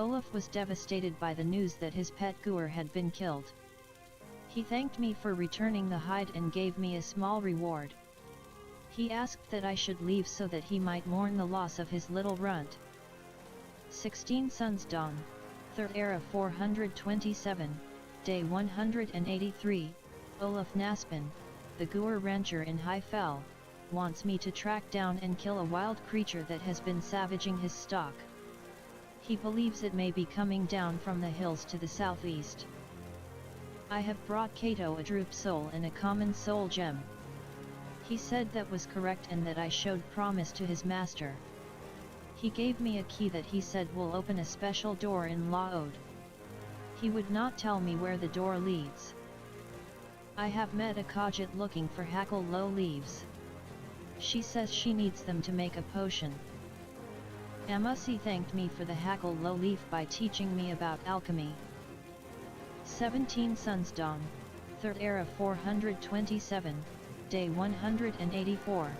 Olaf was devastated by the news that his pet Guar had been killed. He thanked me for returning the hide and gave me a small reward. He asked that I should leave so that he might mourn the loss of his little runt. 16 Suns Dawn, 3rd Era 427, Day 183, Olaf Naspin, the Guar rancher in High Fell, wants me to track down and kill a wild creature that has been savaging his stock. He believes it may be coming down from the hills to the southeast. I have brought Kato a droop soul and a common soul gem. He said that was correct and that I showed promise to his master. He gave me a key that he said will open a special door in Laod. He would not tell me where the door leads. I have met a Khajiit looking for hackle low leaves. She says she needs them to make a potion. Amusi thanked me for the hackle low leaf by teaching me about alchemy. 17 Suns Dawn, 3rd Era 427, Day 184,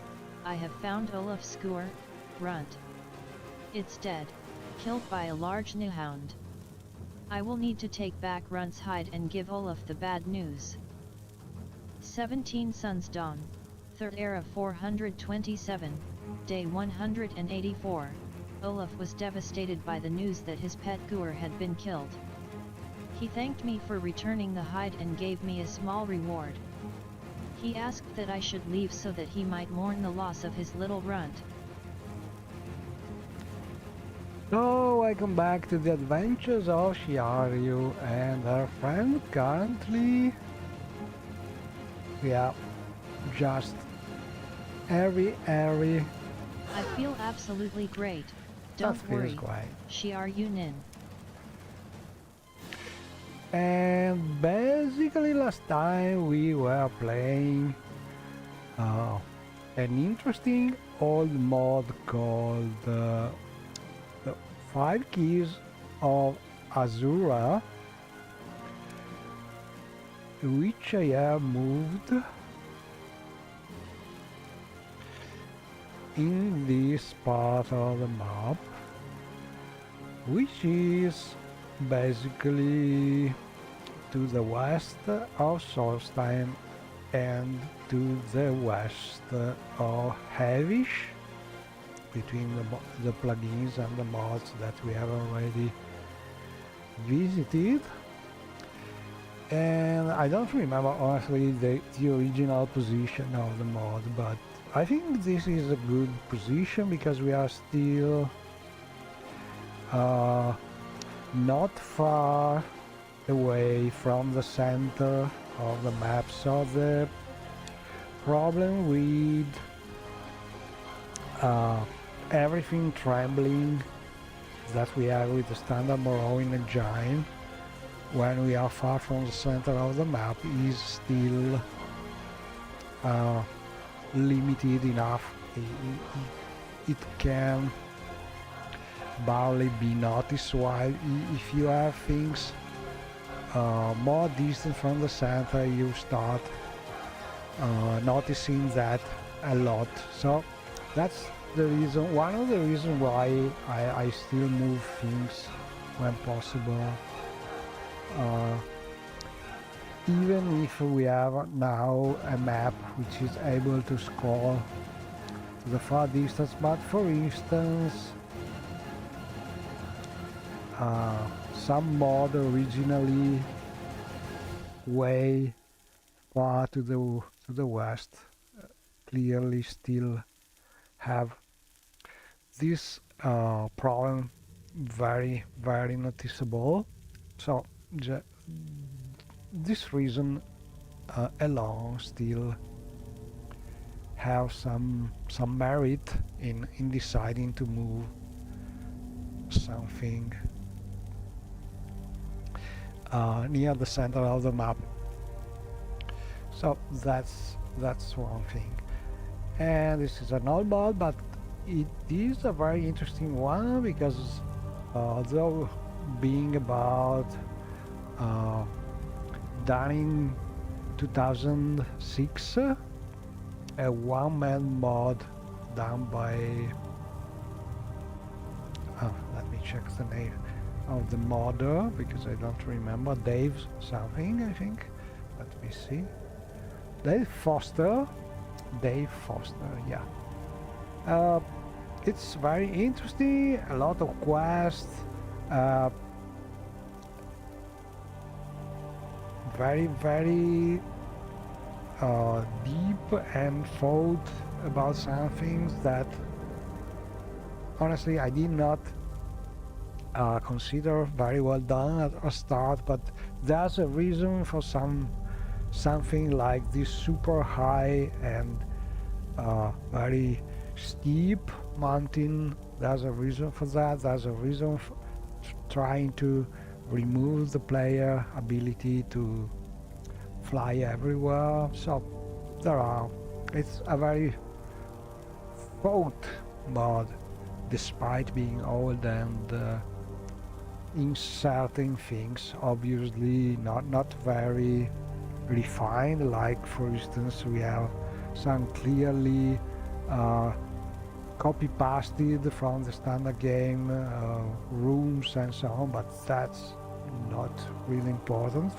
I have found Olaf's Guar, runt. It's dead, killed by a large newhound. I will need to take back Runt's hide and give Olaf the bad news. 17 Suns Dawn, 3rd Era 427, Day 184, Olaf was devastated by the news that his pet Guar had been killed. He thanked me for returning the hide and gave me a small reward. He asked that I should leave so that he might mourn the loss of his little runt. So, welcome back to the adventures of Shiaryu and her friend. Currently, yeah, just every I feel absolutely great. Don't worry, Shiaryu Nin. And basically last time we were playing an interesting old mod called the 5 Keys of Azura, which I have moved in this part of the map, which is basically to the west of Solstein and to the west of Havish, between the plugins and the mods that we have already visited. And I don't remember honestly the original position of the mod, but I think this is a good position because we are still not far away from the center of the map. So the problem with everything trembling that we have with the standard Morrowind engine when we are far from the center of the map is still limited enough. It can barely be noticed, while if you have things more distant from the center, you start noticing that a lot. So that's the reason, one of the reasons why I still move things when possible. Even if we have now a map which is able to scroll to the far distance, but for instance some mod originally way far to the west clearly still have this problem very noticeable. So this reason alone still have some merit in deciding to move something near the center of the map. So that's one thing. And this is an old mod, but it is a very interesting one because though being about done in 2006, a one-man mod done by let me check the name of the modder, because I don't remember. Dave something, I think. Let me see. Dave Foster, yeah. It's very interesting, a lot of quests, very deep and thought about some things that honestly I did not consider very well done at a start, but there's a reason for something like this super high and very steep mountain. There's a reason for that. There's a reason for trying to remove the player ability to fly everywhere. So it's a very thought mod, despite being old and inserting things obviously not very refined. Like for instance, we have some clearly copy pasted from the standard game rooms and so on, but that's not really important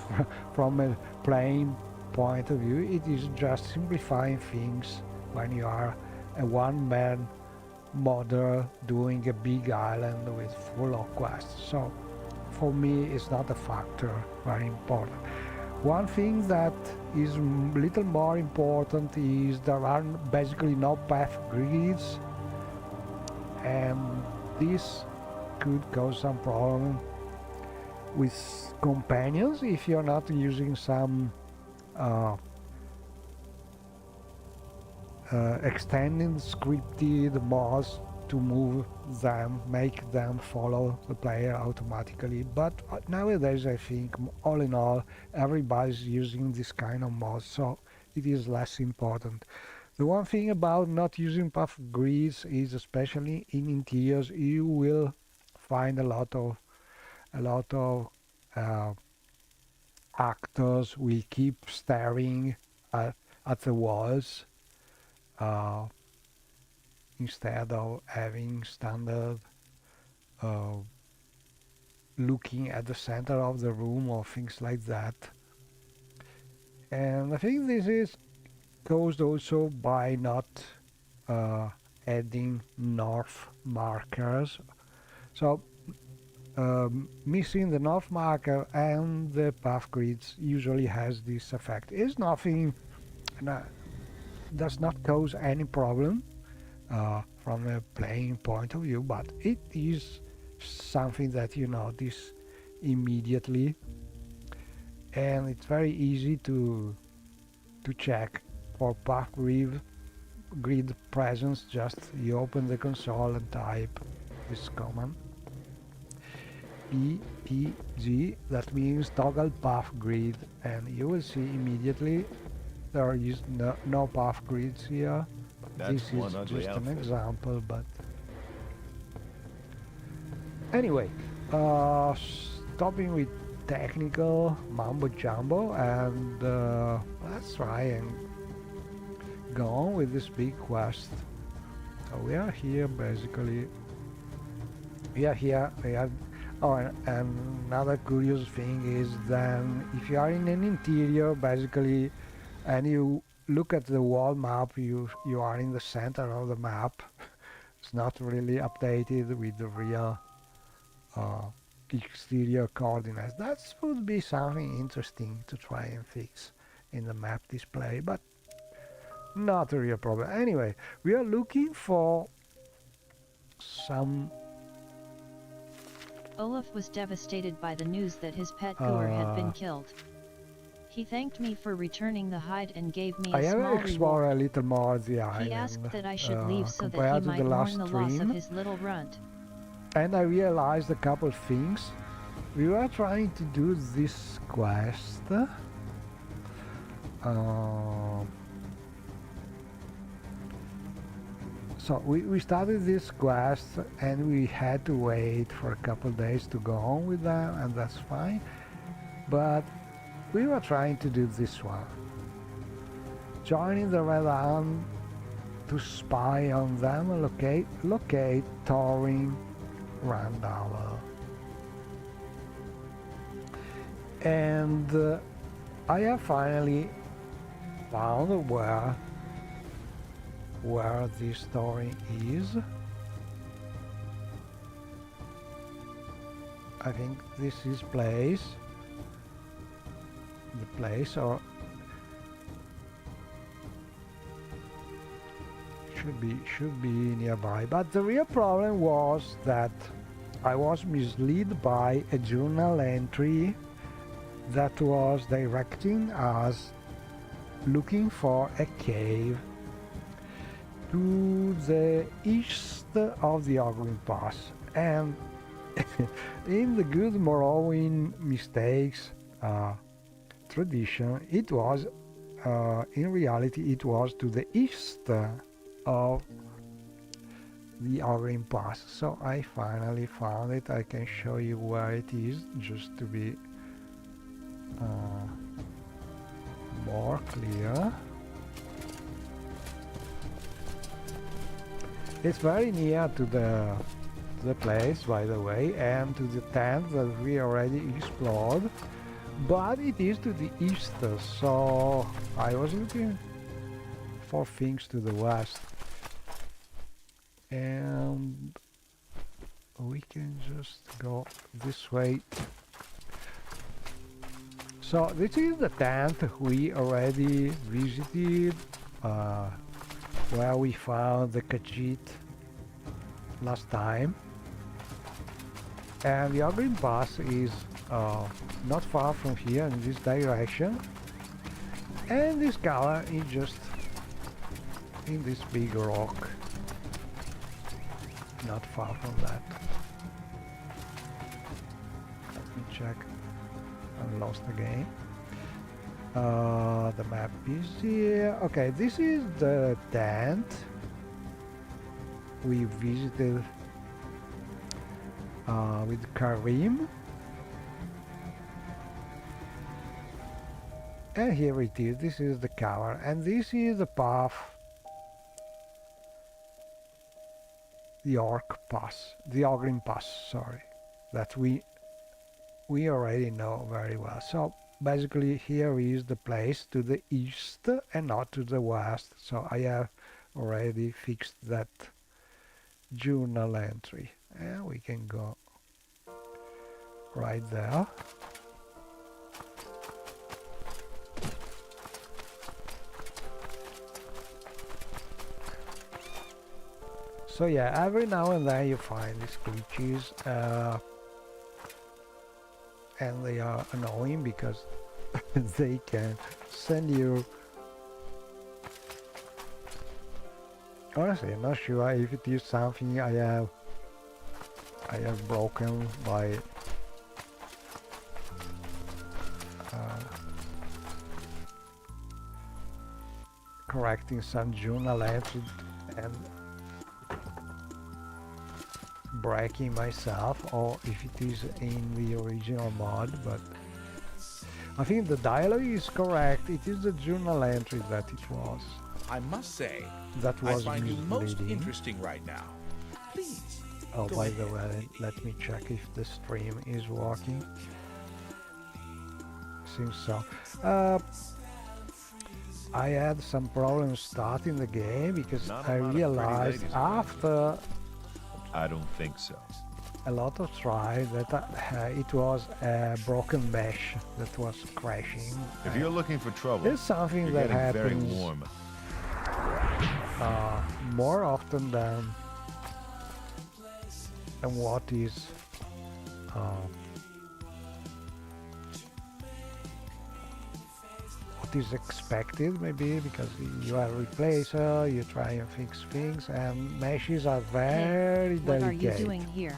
from a playing point of view. It is just simplifying things when you are a one-man modder doing a big island with full of quests. So for me it's not a factor very important. One thing that is a little more important is there are basically no path grids, and this could cause some problem with companions if you're not using some extended scripted mods to move them, make them follow the player automatically. But nowadays I think all in all everybody's using this kind of mods, so it is less important. The one thing about not using path grids is, especially in interiors, you will find a lot of actors will keep staring at the walls instead of having standard looking at the center of the room or things like that. And I think this is caused also by not adding north markers. So missing the north marker and the path grids usually has this effect. It's nothing, does not cause any problem from a playing point of view, but it is something that you notice immediately, and it's very easy to check for path grid presence. Just you open the console and type this command PPG, that means toggle path grid, and you will see immediately there is no path grids here. This is just an example, but anyway, stopping with technical mumbo jumbo, and let's try and go on with this big quest. So we are here basically. We are here. Oh, and another curious thing is then if you are in an interior basically, and you look at the wall map, you are in the center of the map. It's not really updated with the real exterior coordinates. That would be something interesting to try and fix in the map display, but not a real problem. Anyway, we are looking for some... Olaf was devastated by the news that his pet Gour had been killed. He thanked me for returning the hide and gave me a small explore reward. a little more the island. He asked that I should leave so that he might mourn the loss of his little runt. And I realized a couple of things. We were trying to do this quest. So we started this quest and we had to wait for a couple of days to go on with them, and that's fine. But we were trying to do this one. Joining the Red Arm to spy on them and locate Thorin Randall. And I have finally found where this story is. I think this is the place, or should be nearby. But the real problem was that I was misled by a journal entry that was directing us looking for a cave to the east of the Ogling Pass, and in the good Morrowind mistakes tradition, it was in reality it was to the east of the Ogling Pass. So I finally found it. I can show you where it is just to be more clear. It's very near to the place, by the way, and to the tent that we already explored, but it is to the east, so I was looking for things to the west, and we can just go this way. So this is the tent we already visited, where we found the Khajiit last time, and the Ogling Pass is not far from here in this direction, and this color is just in this big rock, not far from that. Let me check. I'm lost again. The map is here. Okay, this is the tent we visited with Karim, and here it is. This is the cover, and this is the path, the Ogling Pass, sorry, that we already know very well. So basically here is the place to the east and not to the west, so I have already fixed that journal entry, and we can go right there. So yeah, every now and then you find these creatures, and they are annoying because they can send you. Honestly, I'm not sure if it is something I have broken by correcting some journal entry and breaking myself, or if it is in the original mod, but I think the dialogue is correct. It is the journal entry that it was. I must say, That was I find you most misleading. interesting right now. Please. Oh, go by ahead. the way, let me check if the stream is working. Seems so. I had some problems starting the game because Not a I lot of pretty realized ladies around. after I don't think so. a lot of tries that it was a broken mesh that was crashing. If you're looking for trouble, There's something you're that getting very happens warm. more often than what is expected, maybe because you are a replacer, you try and fix things, and meshes are very What are delicate. you doing here?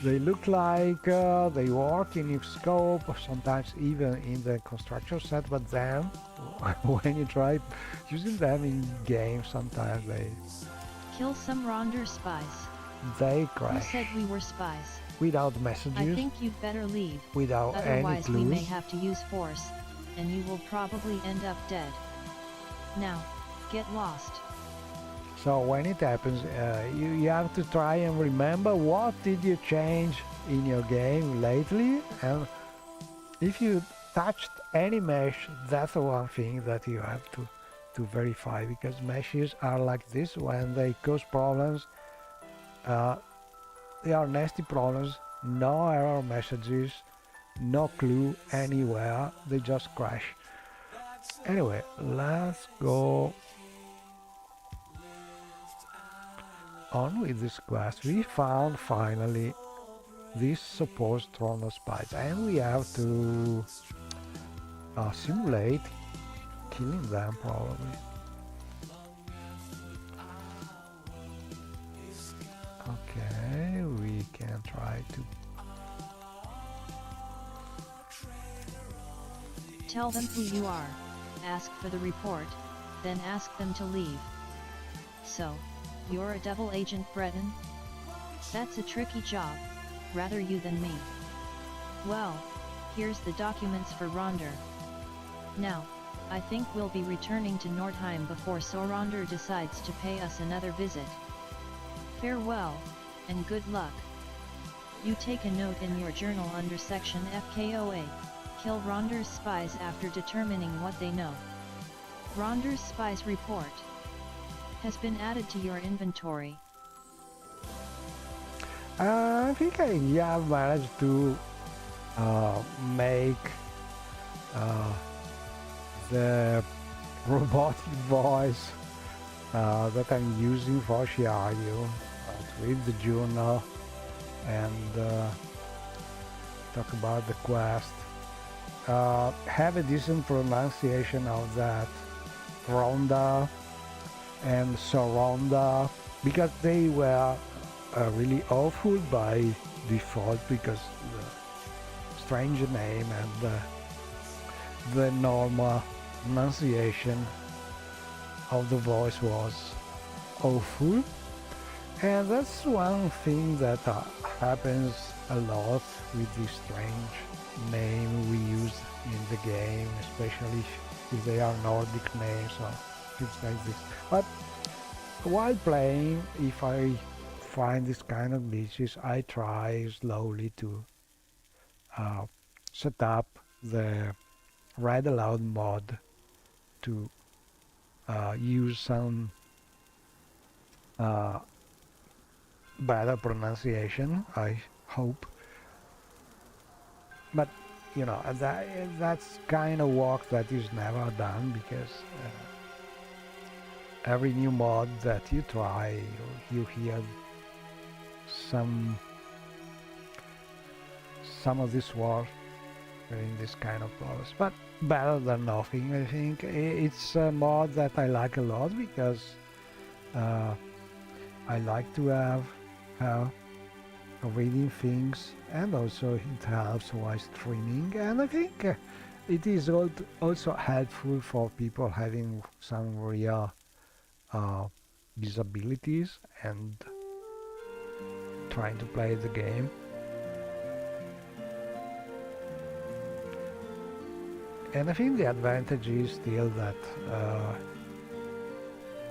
They look like they work in if scope, or sometimes even in the construction set, but then when you try using them in games, sometimes Kill some Ronder spies. they Who crash said we were spies? without I messages, think you'd better leave. without any Otherwise we may clues. have to use force, and you will probably end up dead. Now, get lost. So when it happens, you have to try and remember what did you change in your game lately, and if you touched any mesh, that's the one thing that you have to verify, because meshes are like this. When they cause problems, they are nasty problems, no error messages, no clue anywhere, they just crash. Anyway, let's go on with this quest. We found finally this supposed throne of spies, and we have to simulate killing them probably. Okay, we can try to Tell them who you are, ask for the report, then ask them to leave. So, you're a double agent, Breton? That's a tricky job, rather you than me. Well, here's the documents for Ronder. Now, I think we'll be returning to Nordheim before Soronder decides to pay us another visit. Farewell, and good luck. You take a note in your journal under section FKOA, kill Ronder's spies after determining what they know. Ronder's spies report has been added to your inventory. I think I have managed to make the robotic voice that I'm using for Shiayu to read the journal and talk about the quest. Have a decent pronunciation of that Ronda and Soronda, because they were really awful by default, because the strange name and the normal pronunciation of the voice was awful. And that's one thing that happens a lot with this strange name we use in the game, especially if they are Nordic names or things like this. But while playing, if I find this kind of glitches, I try slowly to set up the Read Aloud mod to use some better pronunciation, I hope. But you know, that's kind of work that is never done, because every new mod that you try, you hear some of this work in this kind of problems. But better than nothing, I think. It's a mod that I like a lot, because I like to have reading things, and also it helps while streaming, and I think it is also helpful for people having some real disabilities and trying to play the game. And I think the advantage is still that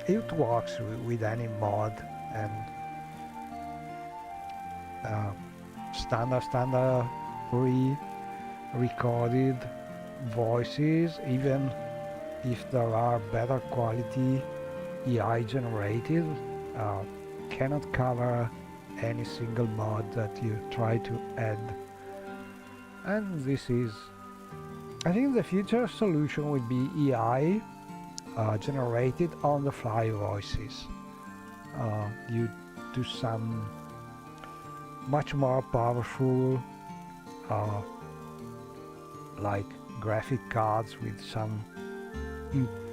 it works with any mod, and standard pre-recorded voices, even if there are better quality AI generated, cannot cover any single mod that you try to add. And this is, I think the future solution would be AI generated on the fly voices due to some much more powerful like graphic cards with some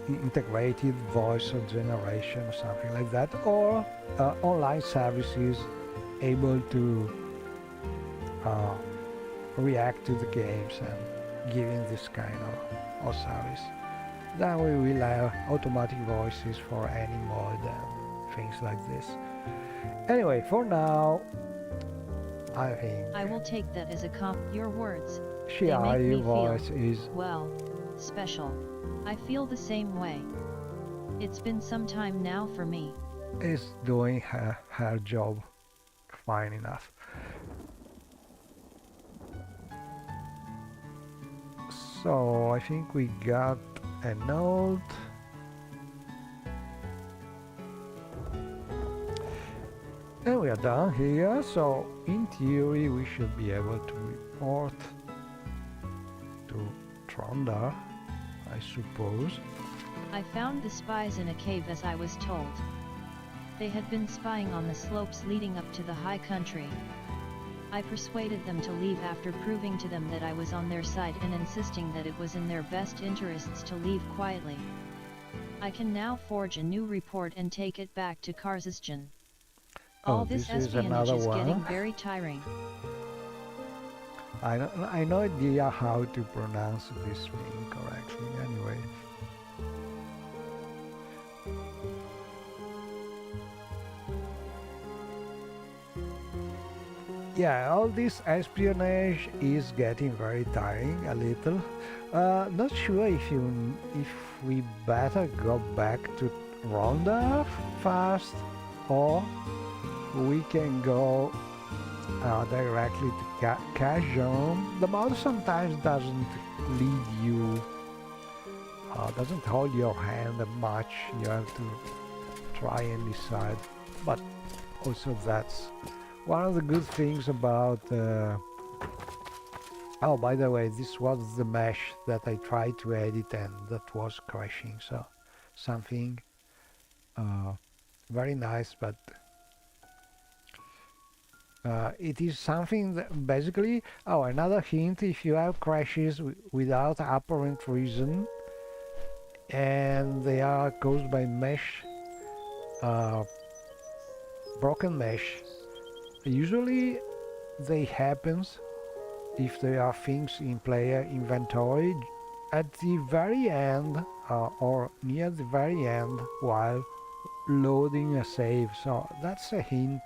integrated voice generation or something like that, or online services able to react to the games and giving this kind of service. Then we will have automatic voices for any mod and things like this. Anyway, for now, I think I will take that as a your words. Shiayu voice is, well, special. I feel the same way. It's been some time now for me. Is doing her job fine enough. So I think we got a note. And we are done here, so in theory we should be able to report to Tronda, I suppose. I found the spies in a cave as I was told. They had been spying on the slopes leading up to the high country. I persuaded them to leave after proving to them that I was on their side and insisting that it was in their best interests to leave quietly. I can now forge a new report and take it back to Karzazjan. All this this is espionage another is getting one. very tiring. I no idea how to pronounce this thing correctly anyway. Yeah, all this espionage is getting very tiring a little. Not sure if we better go back to Ronda fast, or we can go directly to Khajon. The mod sometimes doesn't lead you, doesn't hold your hand much. You have to try and decide. But also that's one of the good things about... Oh, by the way, this was the mesh that I tried to edit and that was crashing. So something very nice, but it is something that basically... Oh, another hint: if you have crashes without apparent reason and they are caused by mesh, broken mesh, usually they happens if there are things in player inventory at the very end or near the very end while loading a save. So that's a hint.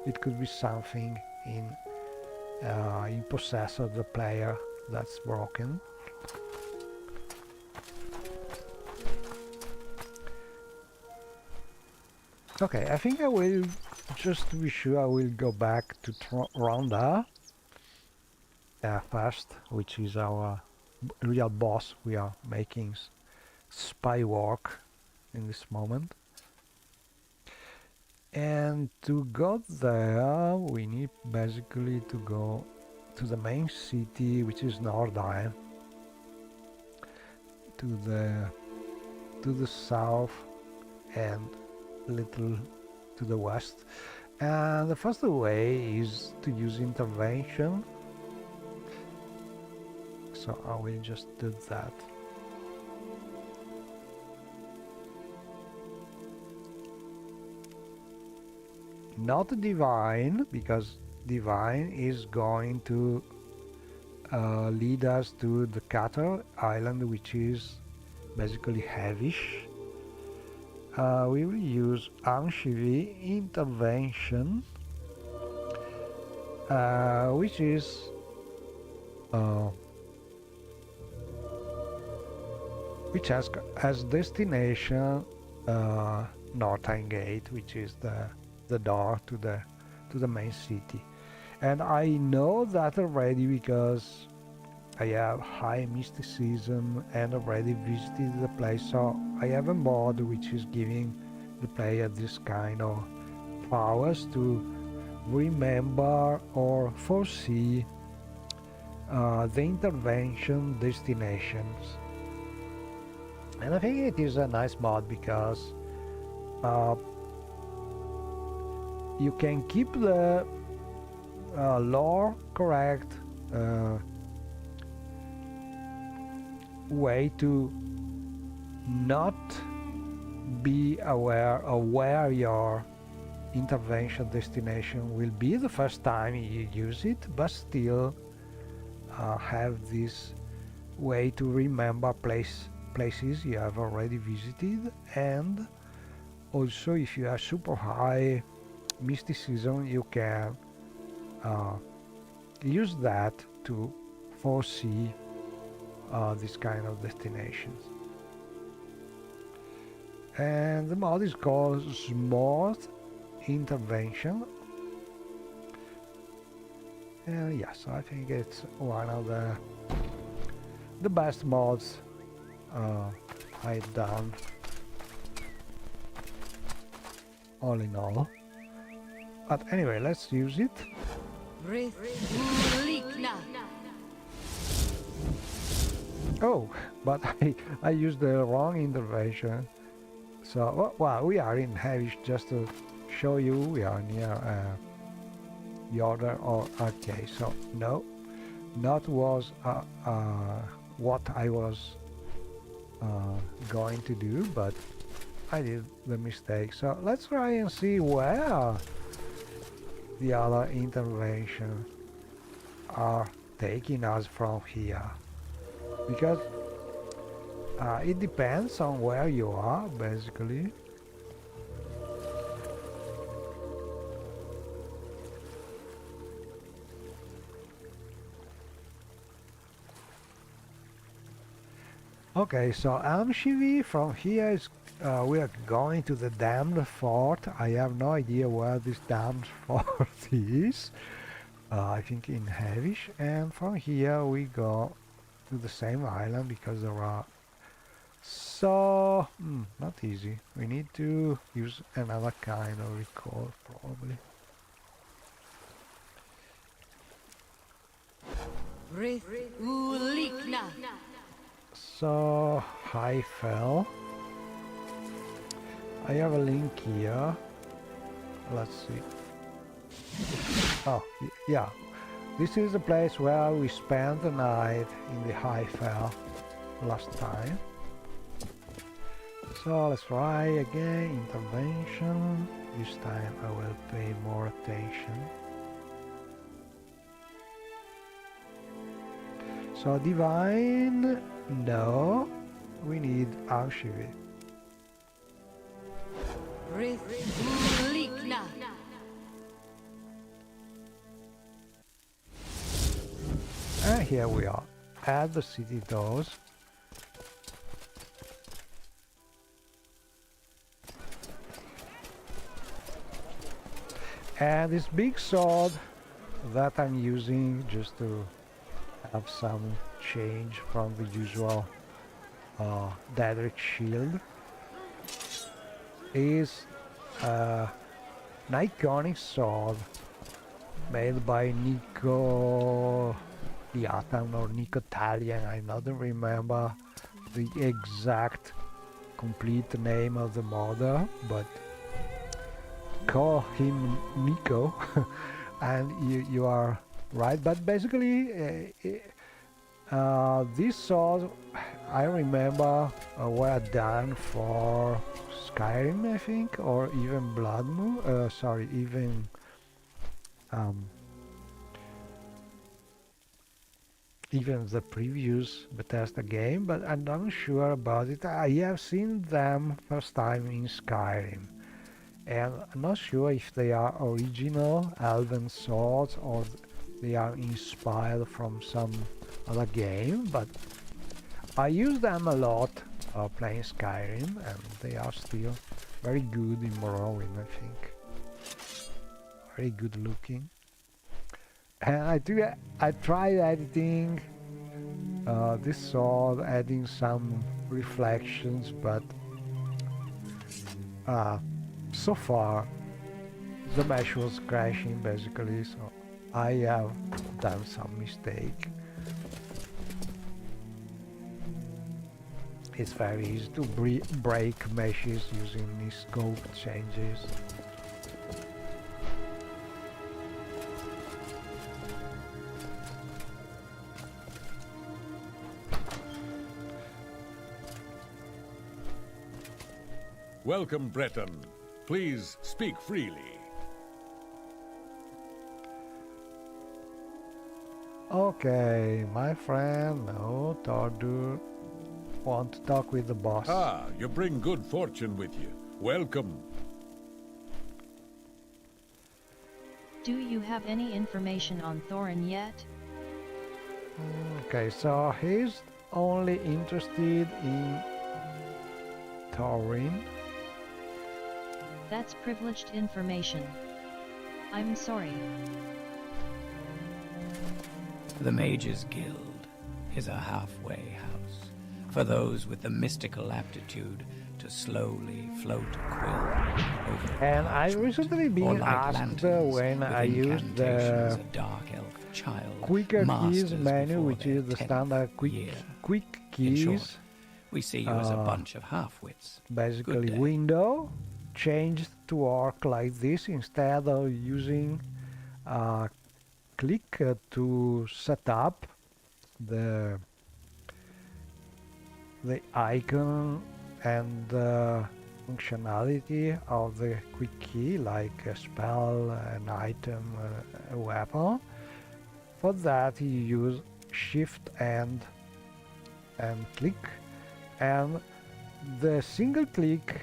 It could be something in possess of the player that's broken. Okay, I think I will, just to be sure, I will go back to Ronda first, which is our real boss. We are making spy work in this moment. And to go there, we need basically to go to the main city, which is Nordheim, to the south and little to the west. And the first way is to use intervention. So I will just do that. Not divine, because divine is going to lead us to the Qatar island, which is basically Havish. We will use Anshivi intervention, which is which has as destination Northern Gate, which is the door to the main city. And I know that already because I have high mysticism and already visited the place, so I have a mod which is giving the player this kind of powers to remember or foresee the intervention destinations. And I think it is a nice mod because you can keep the lore correct way to not be aware of where your intervention destination will be the first time you use it, but still have this way to remember places you have already visited. And also, if you have super high mysticism, you can use that to foresee this kind of destinations. And the mod is called Smart Intervention. And yes, I think it's one of the the best mods I've done, all in all. But anyway, let's use it. Oh, but I used the wrong intervention. So, well, we are in Havish, just to show you, we are near the order or arcade. So, no, not was what I was going to do, but I did the mistake. So, let's try and see where the other interventions are taking us from here. Because it depends on where you are, basically. Okay, so Amshivi from here is we are going to the damned fort. I have no idea where this damned fort is. I think in Havish, and from here we go to the same island because there are so not easy. We need to use another kind of record probably. So I fell. I have a link here. Let's see. Oh, yeah. This is the place where we spent the night in the High Fell last time. So let's try again, intervention. This time I will pay more attention. So divine, no, we need Auschwitz. And here we are, at the city doors. And this big sword that I'm using just to have some change from the usual Daedric shield is an iconic sword made by Nico Liatan or Nico Talian. I don't remember the exact complete name of the model, but call him Nico and you are right. But basically these swords I remember were done for Skyrim, I think, or even Blood Moon, sorry, even the previous Bethesda game, but I'm not sure about it. I have seen them first time in Skyrim, and I'm not sure if they are original elven swords or they are inspired from some other game, but I use them a lot playing Skyrim, and they are still very good in Morrowind, I think. Very good looking. And I tried editing this sword, adding some reflections, but so far the mesh was crashing basically, so I have done some mistake. It's very easy to break meshes using these scope changes. Welcome, Breton. Please speak freely. Okay, my friend, no, Tordur. Want to talk with the boss. Ah, you bring good fortune with you. Welcome. Do you have any information on Thorin yet? Okay, so he's only interested in Thorin. That's privileged information. I'm sorry. The Mages Guild is a halfway for those with the mystical aptitude to slowly float a quill over And I parchment, recently or been light asked lanterns when with I used incantations the a dark elf child quicker keys masters menu, before which their is the 10th standard year. quick In short, keys, we see you as a bunch of half-wits. basically Good day. window, changed to work like this instead of using click to set up the icon and functionality of the quick key, like a spell, an item, a weapon. For that you use shift and click, and the single click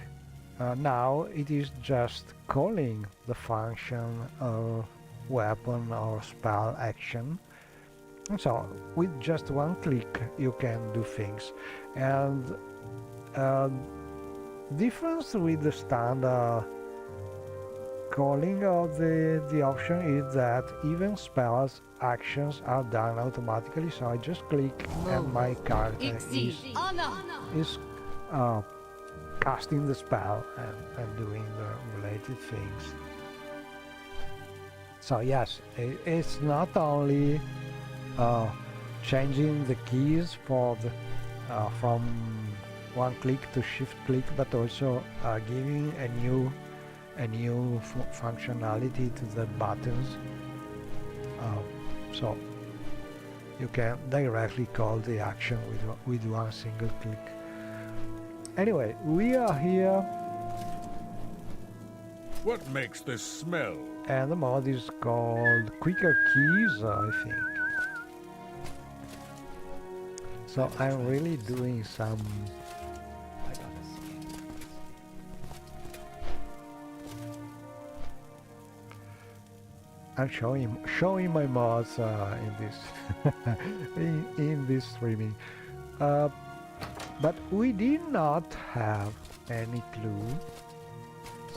now it is just calling the function of weapon or spell action. And so with just one click you can do things. And difference with the standard calling of the option is that even spells actions are done automatically, so I just click and my character is casting the spell and doing the related things. So yes, it's not only changing the keys for the from one click to shift click, but also giving a new functionality to the buttons, so you can directly call the action with one single click. Anyway, we are here. What makes this smell? And the mod is called Quicker Keys, I think. So I'm really doing some I'm showing my mods in this in this streaming, but we did not have any clue,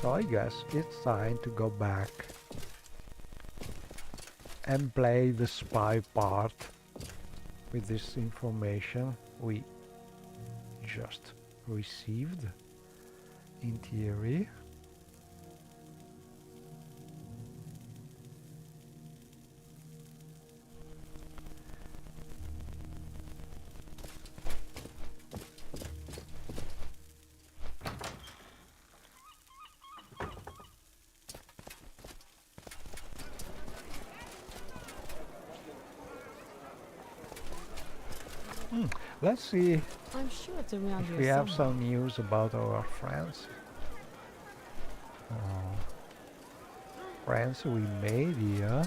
so I guess it's time to go back and play the spy part with this information we just received in theory. Let's see I'm sure it's around if here we have somewhere. some news about our friends. Friends we made here.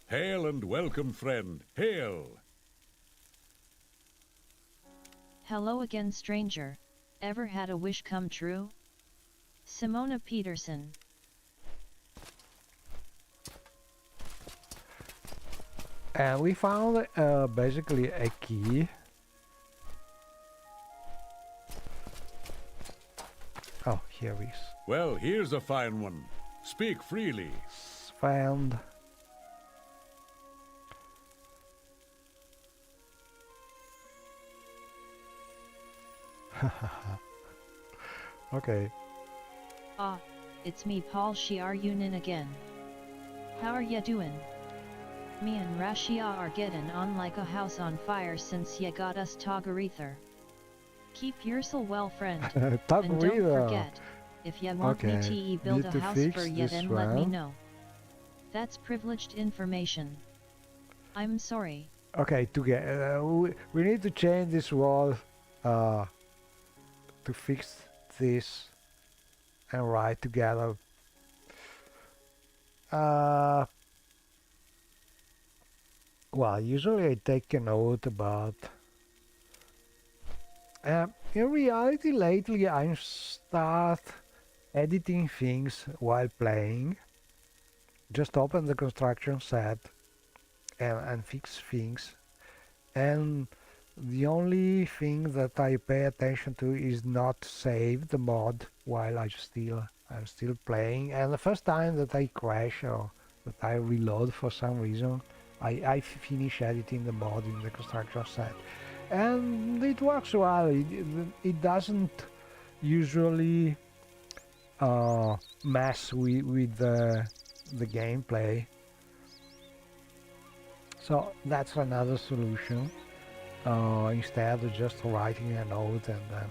Hail and welcome, friend. Hail! Hello again, stranger. Ever had a wish come true? Simona Peterson. And we found basically a key. Oh, here is. Well, here's a fine one. Speak freely. Found. Okay. Ah, it's me Paul Shiar Yunin again. How are ya doing? Me and Rashia are getting on like a house on fire since ya got us Togarether. Keep yourself well, friend. And don't forget, if ya want me to build a house for ya, then let me know. That's privileged information. I'm sorry. Okay, we need to change this wall to fix this and write together. Well, usually I take a note about. In reality, lately I start editing things while playing. Just open the construction set and fix things. And the only thing that I pay attention to is not save the mod while I still I'm still playing, and the first time that I crash or that I reload for some reason, I finish editing the mod in the construction set, and it works well. It doesn't usually mess with the gameplay, so that's another solution. Instead of just writing a note and then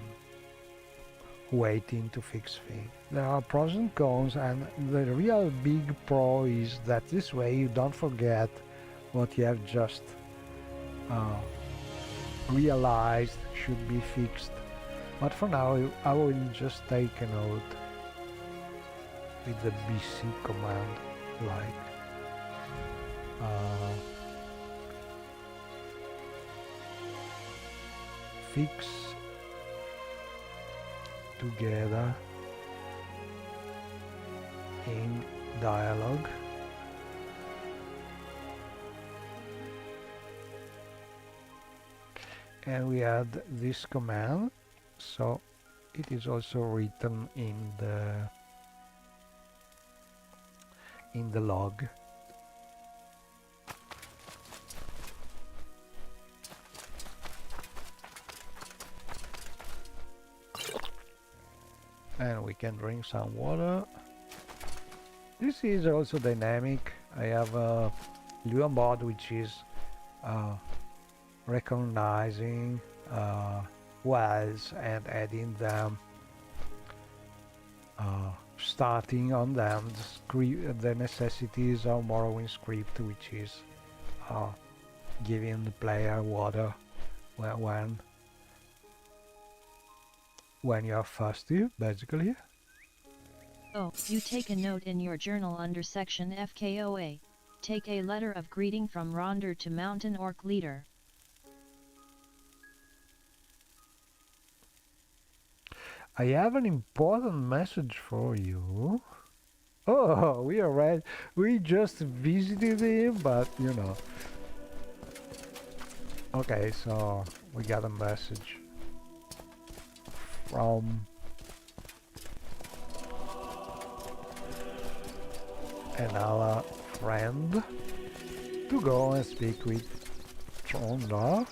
waiting to fix things. There are pros and cons, and the real big pro is that this way you don't forget what you have just realized should be fixed. But for now I will just take a note with the BC command, like fix together in dialogue. And we add this command, so it is also written in the log. And we can drink some water. This is also dynamic. I have a Lua mod which is recognizing wells and adding them, starting on them the necessities of Morrowind script, which is giving the player water when you're thirsty, basically. Oh, you take a note in your journal under section FKOA. Take a letter of greeting from Ronder to Mountain Orc Leader. I have an important message for you. Oh, we just visited him, but you know. Okay, so we got a message from another friend to go and speak with Tronda.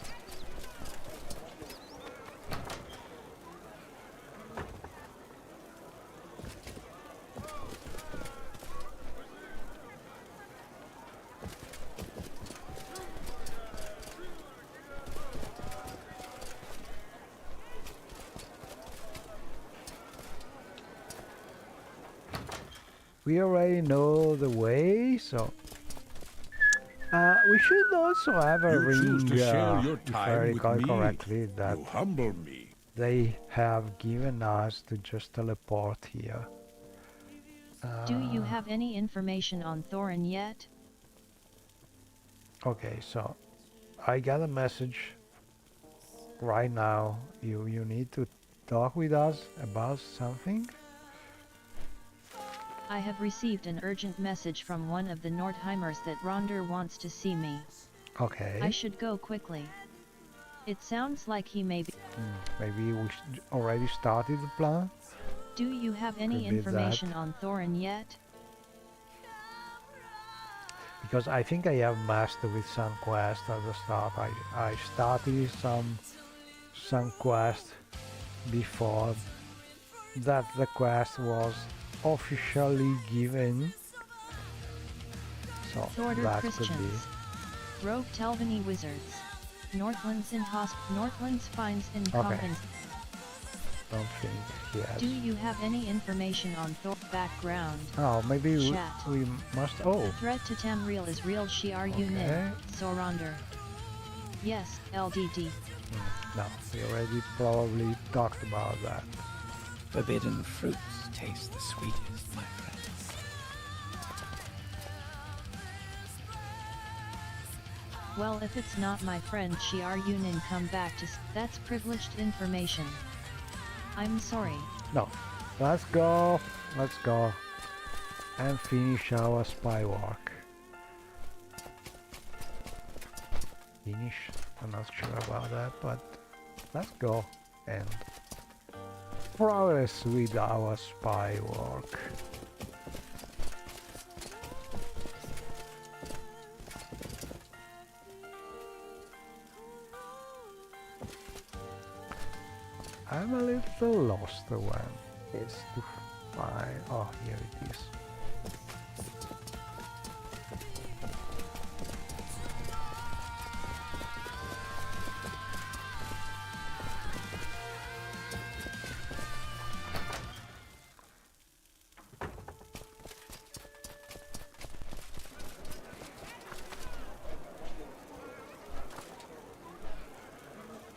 We already know the way, so we should also have a You choose ring, to share your if I time with recall me. correctly, that You humble me. they have given us to just teleport here. Do you have any information on Thorin yet? Okay, so I got a message right now. You need to talk with us about something. I have received an urgent message from one of the Nordheimers that Ronder wants to see me. Okay. I should go quickly. It sounds like he may be... Maybe we already started the plan. Do you have any Could be information on Thorin yet? Because I think I have mastered with some quest at the start. I started some quest before that the quest was officially given. So Order that could Christians. be. Rogue Telvanni Wizards. Northlands Northlands finds in Okay. compens. Don't think he has. Do you have any information on Thor background? Oh, maybe Chat. we must. Oh, Threat to Tamriel is real. Shiar Yunin. Okay. Soronder. Yes, LDD. no, we already probably talked about that. Forbidden fruits taste the sweetest, my friends. Well, if it's not my friend Shiar Yunin, come back to that's privileged information. I'm sorry. No, let's go and finish our spy work. Finish? I'm not sure about that, but let's go and progress with our spy work. I'm a little lost when it's to find. Oh, here it is.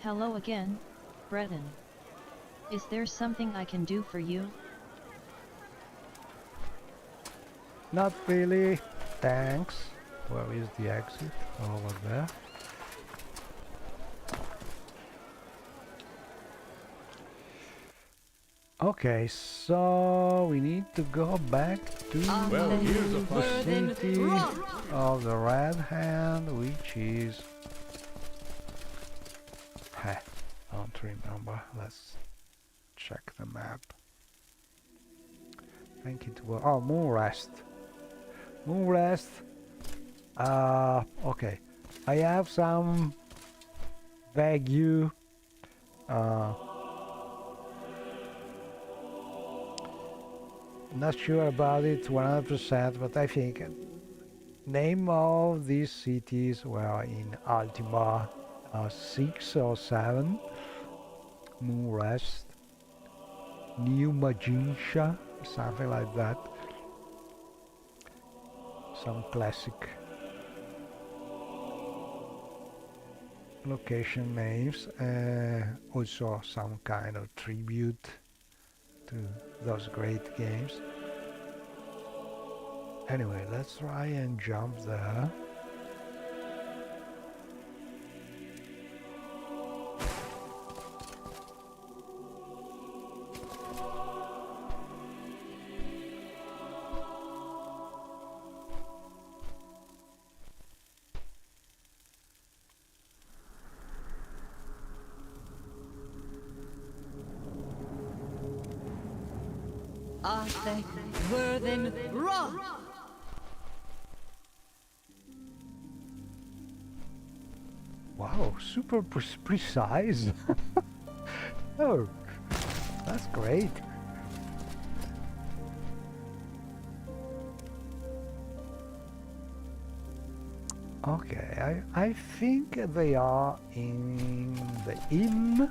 Hello again, Breton. Is there something I can do for you? Not really, thanks. Where is the exit? Over there. Okay, so we need to go back to Well, here's a the fine. city of the Red Hand, which is... I don't remember. Let's check the map. I think it was... Oh, Moonrest. Moonrest. Okay. I have some vague not sure about it 100%, but I think name of these cities were in Ultima 6 or 7. Moonrest, New Magintia, something like that. Some classic location names, also some kind of tribute to those great games. Anyway, let's try and jump there. Arthur Worthen Roth. Wow, super precise. Oh, that's great. Okay, I think they are in the inn.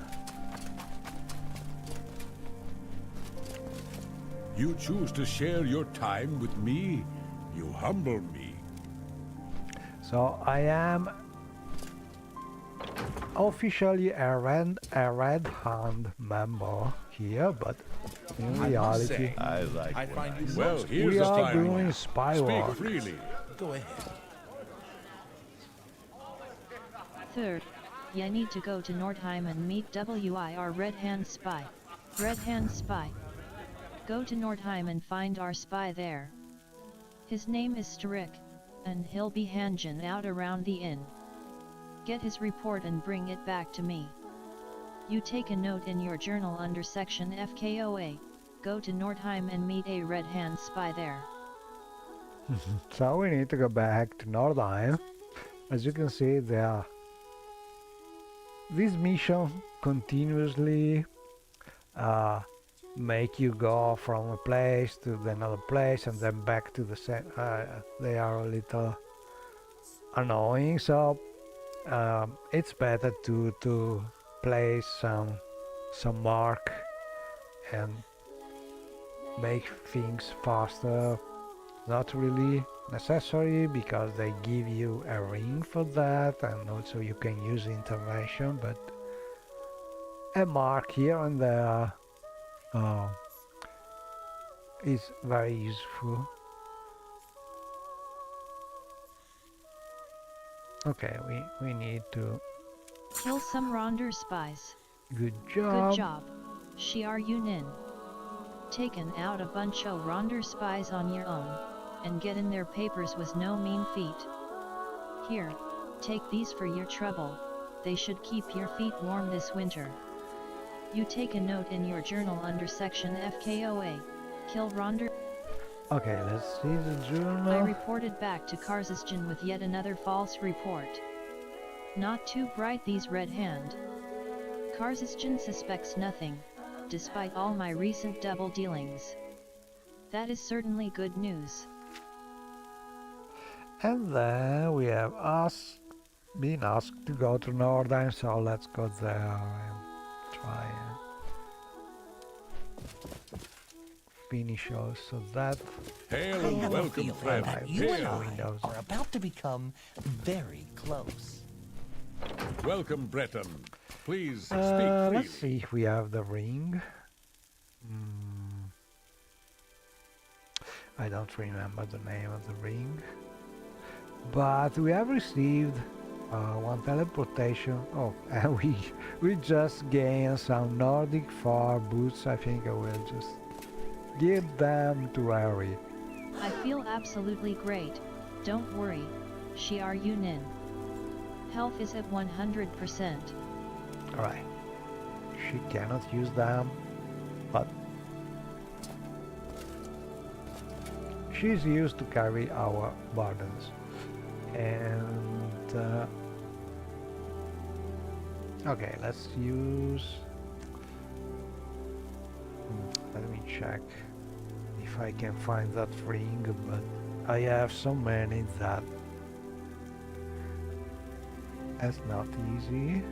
You choose to share your time with me. You humble me. So I am officially a Red Hand member here, but in reality I like I when find I you see Well, most here's we a are fine doing one. spy Speak work. freely. Go ahead. Third, you need to go to Nordheim and meet WIR Red Hand Spy. Red Hand Spy. Go to Nordheim and find our spy there. His name is Starik, and he'll be hanging out around the inn. Get his report and bring it back to me. You take a note in your journal under section FKOA. Go to Nordheim and meet a Red Hand Spy there. So we need to go back to Nordheim. As you can see, there this mission continuously make you go from a place to another place and then back to the same. They are a little annoying, so it's better to place some mark and make things faster. Not really necessary because they give you a ring for that, and also you can use intervention, but a mark here and there is very useful. Okay, we need to... Kill some Ronder spies. Good Good job. job, Shiar Yunin. Taken out a bunch of Ronder spies on your own, and getting their papers was no mean feat. Here, take these for your trouble, they should keep your feet warm this winter. You take a note in your journal under section FKOA. Kill Ronder. Okay, let's see the journal. I reported back to Karzysjan with yet another false report. Not too bright these red hand. Karzysjan suspects nothing, despite all my recent double dealings. That is certainly good news. And then we have been asked to go to Nordheim, so let's go there and try and finish also that. Hail I and have a welcome, feeling friend. that you and I Windows. are about to become very close. Welcome, Breton. Please speak Let's freely. see if we have the ring. I don't remember the name of the ring. But we have received one teleportation. Oh, and we just gained some Nordic far boots. I think I will just give them to Harry. I feel absolutely great, don't worry, Shiar Yunin. Health is at 100%. Alright. She cannot use them, but she's used to carry our burdens. And okay, let's use. Let me check if I can find that ring, but I have so many that that's not easy.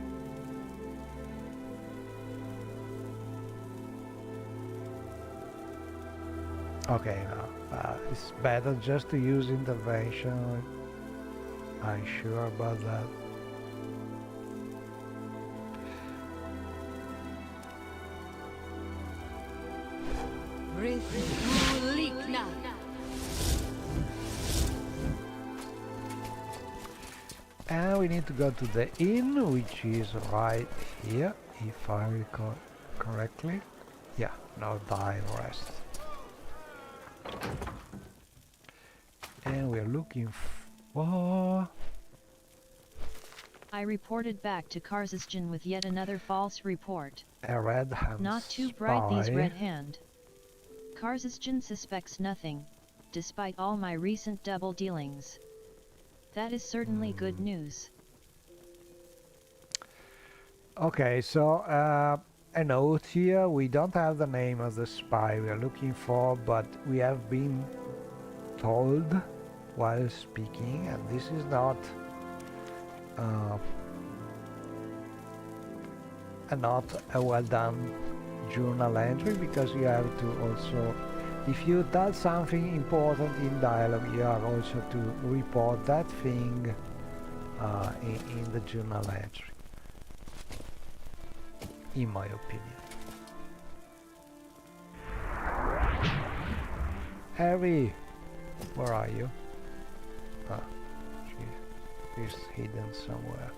Okay, no, it's better just to use intervention. I'm sure about that. Rithmulikna. And we need to go to the inn, which is right here, if I recall correctly. Yeah, no dine rest. And we're looking for... I reported back to Karzysjan with yet another false report. a red hand Not too bright these spy. red hand. Karzysjan suspects nothing, despite all my recent double dealings. That is certainly good news. Okay, so a note here. We don't have the name of the spy we are looking for, but we have been told while speaking, and this is not a well done journal entry, because you have to also, if you tell something important in dialogue, you are also to report that thing in the journal entry, in my opinion. Harry, where are you? Ah, she's hidden somewhere.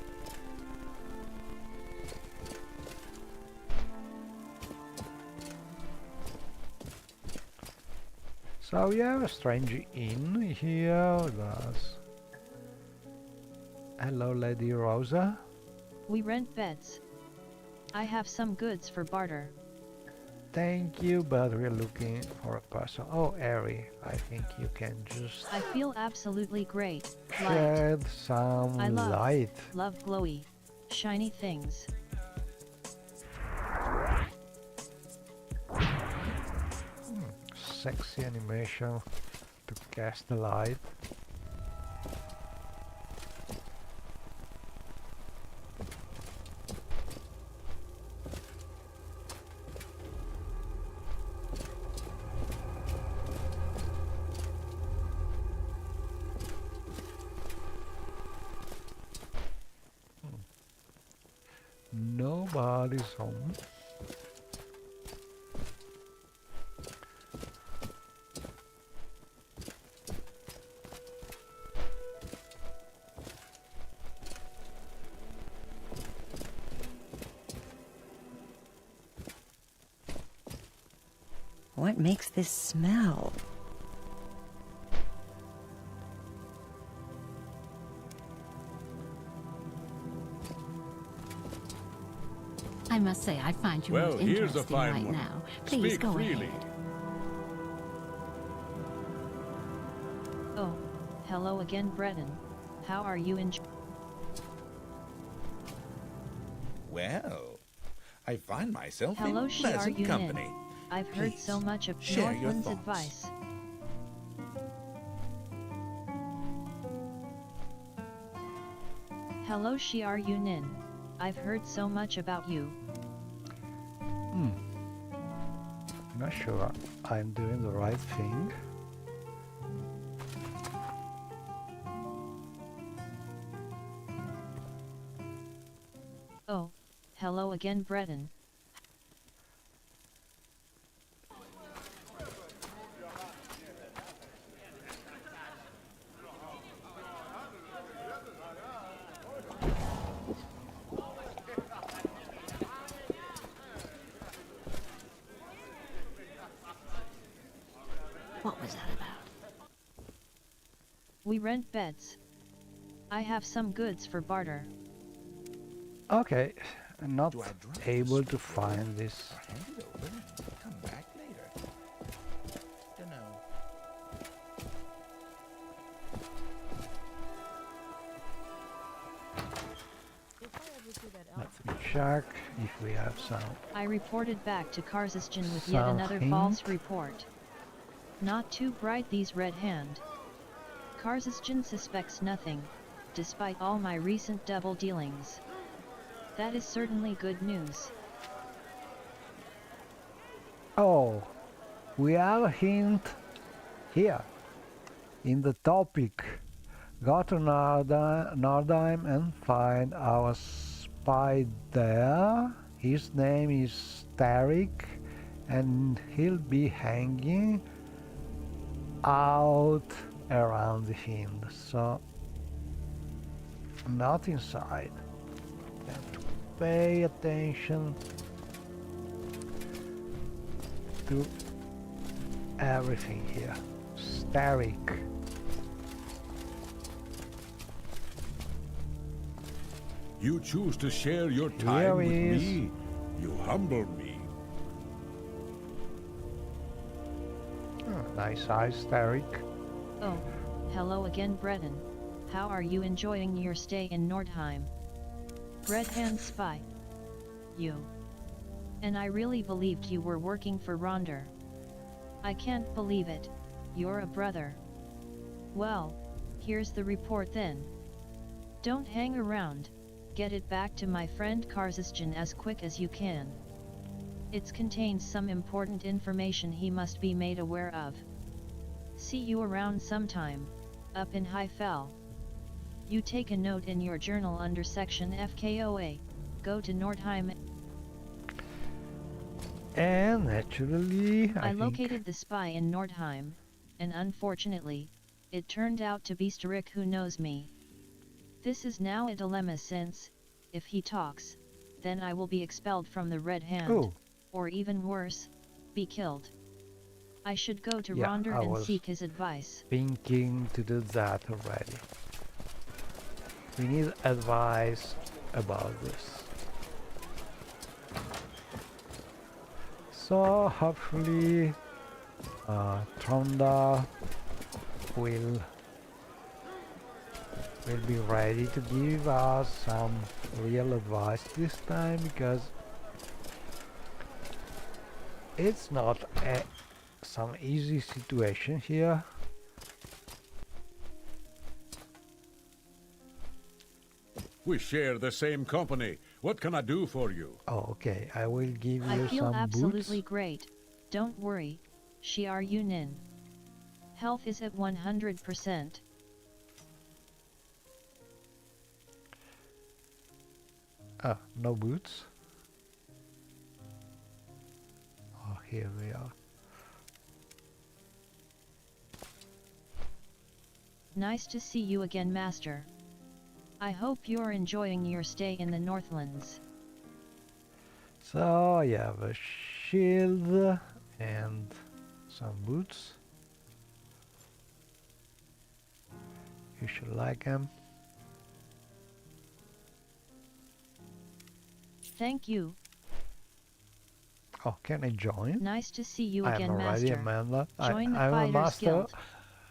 So we have a strange inn here with us. Hello, Lady Rosa. We rent beds. I have some goods for barter. Thank you, but we're looking for a person. Oh, Harry, I think you can just I feel absolutely great. Light. shed some I light. love glowy, shiny things. Sexy animation to cast the light. Nobody's home. What makes this smell? I must say, I find you Well, most here's a interesting fine right one. now. Please Speak go freely. ahead. Oh, hello again, Breton. How are you Well, I find myself Hello, in Shiar pleasant Yunin. company. I've heard so Please, much of share your Northland's thoughts. advice. Hello, Shiar Yunin. I've heard so much about you. Not sure I'm doing the right thing. Oh, hello again, Breton. What was that about? We rent beds. I have some goods for barter. Okay, I'm not Do I drop able the to story find this. or hand it over and come back later? Dunno. Let's check if we have some. I reported back to Karzystan with yet another Something. false report. Not too bright, these Red Hand. Karzystan suspects nothing, despite all my recent double dealings. That is certainly good news. Oh, we have a hint here in the topic. Go to Nordheim and find our spy there. His name is Tarik, and he'll be hanging out around the hind, so not inside. Have to pay attention to everything here. Tarik. You choose to share your Here time with he is. me. You humble me. Nice eyes, Tarik. Oh, hello again, Breton. How are you enjoying your stay in Nordheim? Red Hand Spy. You. And I really believed you were working for Ronder. I can't believe it. You're a brother. Well, here's the report then. Don't hang around. Get it back to my friend Karzystan as quick as you can. It contains some important information he must be made aware of. See you around sometime, up in Highfell. You take a note in your journal under section FKOA, go to Nordheim. And naturally, I think located the spy in Nordheim, and unfortunately, it turned out to be Starik who knows me. This is now a dilemma since, if he talks, then I will be expelled from the Red Hand, Oh. or even worse, be killed. I should go to Yeah, Ronder I and was seek his advice. thinking to do that already. We need advice about this. So hopefully Tronda will be ready to give us some real advice this time, because it's not some easy situation here. We share the same company. What can I do for you? Oh, okay, I will give I you feel some absolutely boots. great, don't worry, Shiar Yunin. Health is at 100%. Ah, no boots. Oh, here we are. Nice to see you again, Master. I hope you're enjoying your stay in the Northlands. So you have a shield and some boots. You should like them. Thank you, Oh, can I join? Nice to see you I'm again, already a Master. member. Join the I'm a Fighters master. Guild.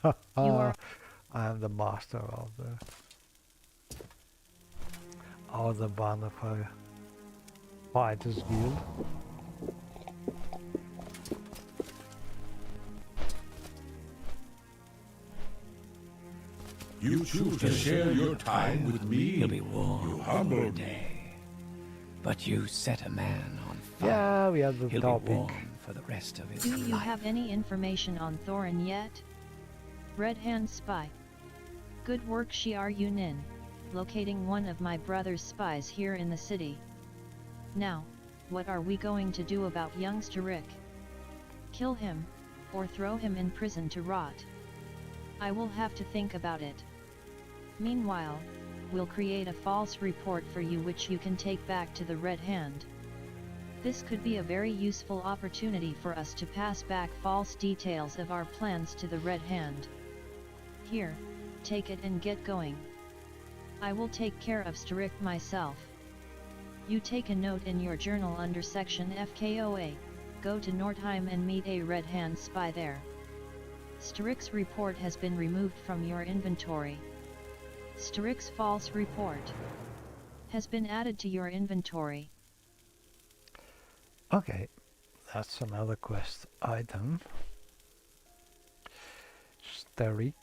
You are I'm the master of the Bonfire Fighters Guild. You choose to share your time with me. You'll be warm You for humble a me. day. But you set a man on fire. Yeah, we have the He'll topic. be warm for the rest of his Do you life. have any information on Thorin yet? Red Hand Spy. Good work, Shiar Yunin, locating one of my brother's spies here in the city. Now, what are we going to do about youngster Rick? Kill him, or throw him in prison to rot? I will have to think about it. Meanwhile, we'll create a false report for you which you can take back to the Red Hand. This could be a very useful opportunity for us to pass back false details of our plans to the Red Hand. Here, take it and get going. I will take care of Starik myself. You take a note in your journal under section FKOA, go to Nordheim and meet a Red Hand spy there. Starik's report has been removed from your inventory. Starik's false report has been added to your inventory. Okay, that's another quest item. Starik.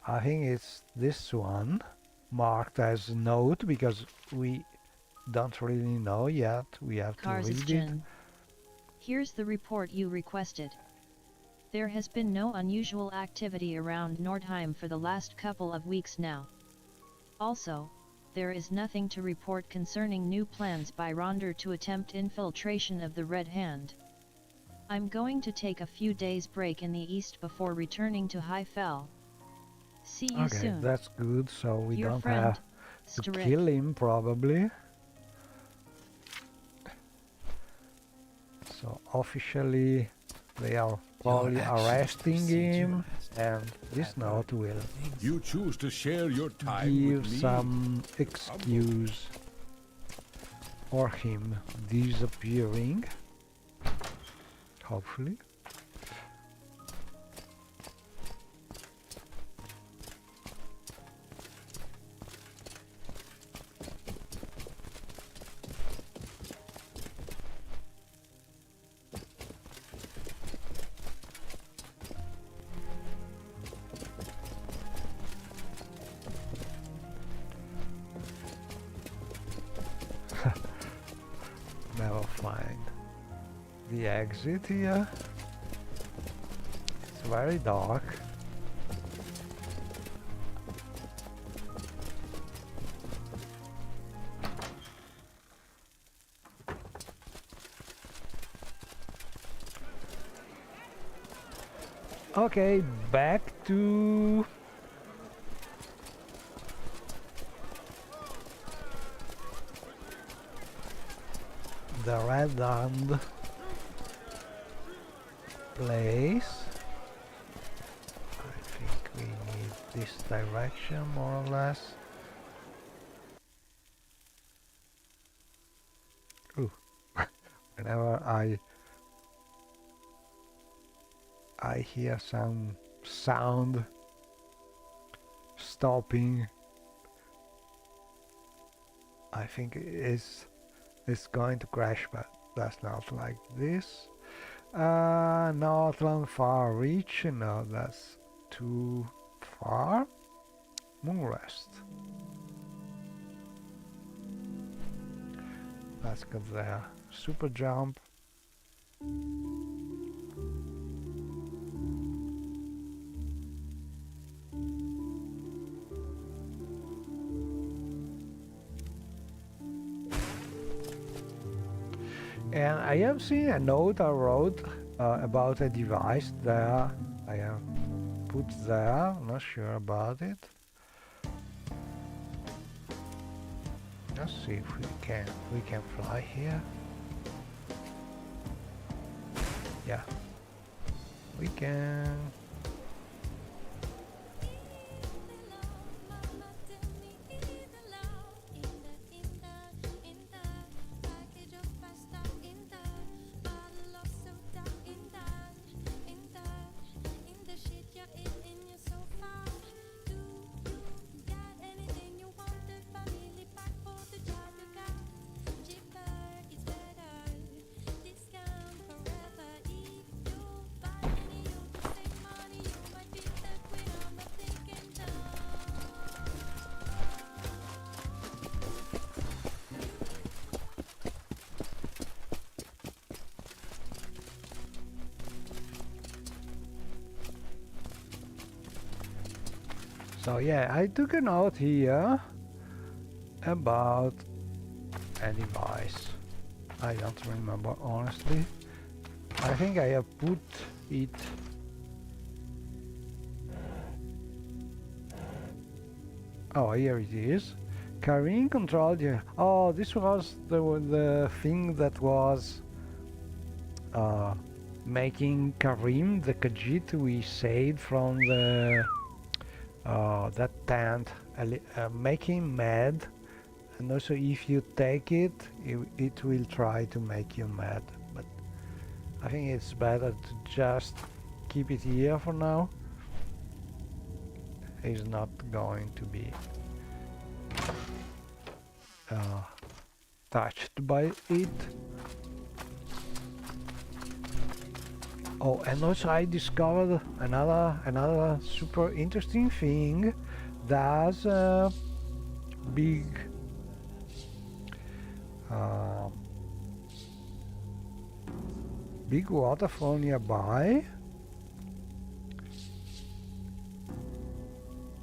I think it's this one marked as note because we don't really know yet. We have to read it. Karzisjan. Here's the report you requested. There has been no unusual activity around Nordheim for the last couple of weeks now. Also, there is nothing to report concerning new plans by Ronder to attempt infiltration of the Red Hand. I'm going to take a few days break in the east before returning to High Fell. See you Okay, soon. that's good, so we Your don't friend, have to Starik. kill him probably. So officially they are probably arresting him, and this note will You choose to share your time with give me. some excuse for him disappearing, hopefully. Never find the exit here. It's very dark. Okay, back to the Red Hand place. I think we need this direction more or less. Ooh, whenever I hear some sound stopping, I think it's going to crash, but that's not like this. Northland Far Reach, no, that's too far. Moonrest. Let's go there. Super jump. And I have seen a note I wrote about a device there. I have put there, not sure about it. Let's see if we can fly here. Yeah. We can. So yeah, I took a note here about a device. I don't remember honestly. I think I have put it. Oh, here it is. Carrying control. Yeah. Oh, this was the thing that was making Karim, the Khajiit we saved from the that tent, make him mad, and also if you take it, it will try to make you mad. But I think it's better to just keep it here for now. He's not going to be touched by it. Oh, and also I discovered another super interesting thing. There's a big big waterfall nearby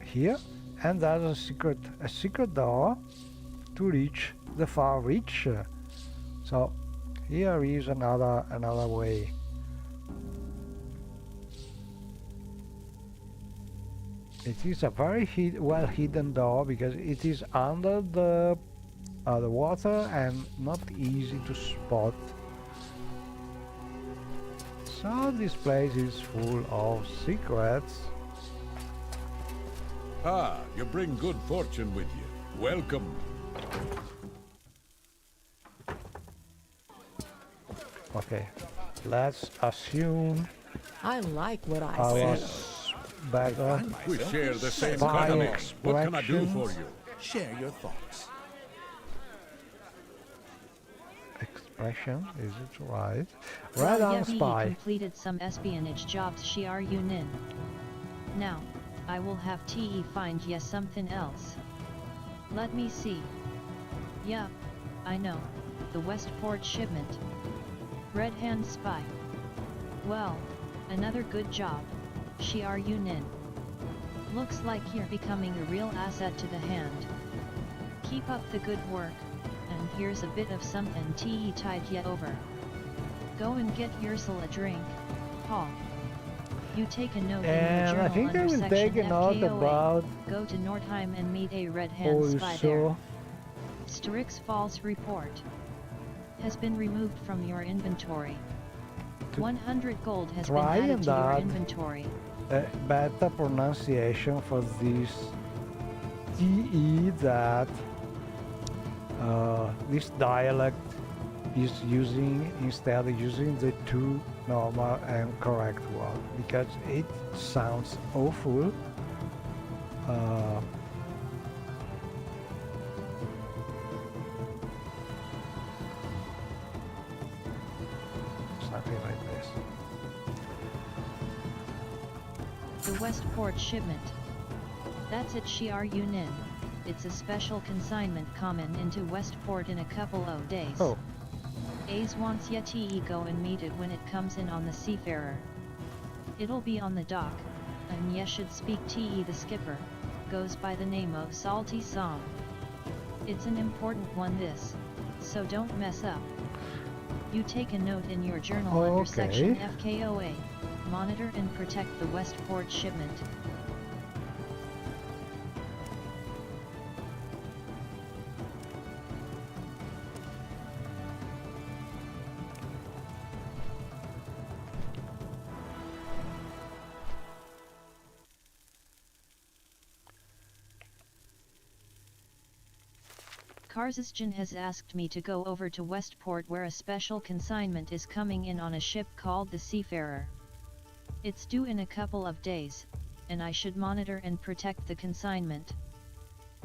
here, and there's a secret door to reach the far reach. So here is another way. It is a very well hidden door because it is under the water and not easy to spot. So this place is full of secrets. Ah, you bring good fortune with you. Welcome. Okay, let's assume I like what I I see. was better. We share the same By company. What can I do expressions. for you? Share your thoughts. Expression, is it right? Well, Right on Yebi spy. completed some espionage jobs Shiar Yunin. Now, I will have Te find ye something else. Let me see. Yeah, I know, the Westport shipment. Red Hand Spy. Well, another good job, Shiar Yunin. Looks like you're becoming a real asset to the hand. Keep up the good work, and here's a bit of something Te tied ye over. Go and get yourself a drink, Paul. You take a note in your And journal I think I under will section take a note FKOA. about Go to Nordheim and meet a Red Hand Spy there. also Strix false report has been removed from your inventory. 100 gold has been try added and to your add inventory. a better pronunciation for this TE that this dialect is using instead of using the two normal and correct one because it sounds awful. Something like this. The Westport shipment. That's at Shiar Yunin. It's a special consignment coming into Westport in a couple of days. Oh, Ace wants ya to go and meet it when it comes in on the Seafarer. It'll be on the dock, and ye should speak to the skipper, goes by the name of Salty Song. It's an important one this, so don't mess up. You take a note in your journal under section FKOA, monitor and protect the Westport shipment. Karzysjan has asked me to go over to Westport where a special consignment is coming in on a ship called the Seafarer. It's due in a couple of days, and I should monitor and protect the consignment.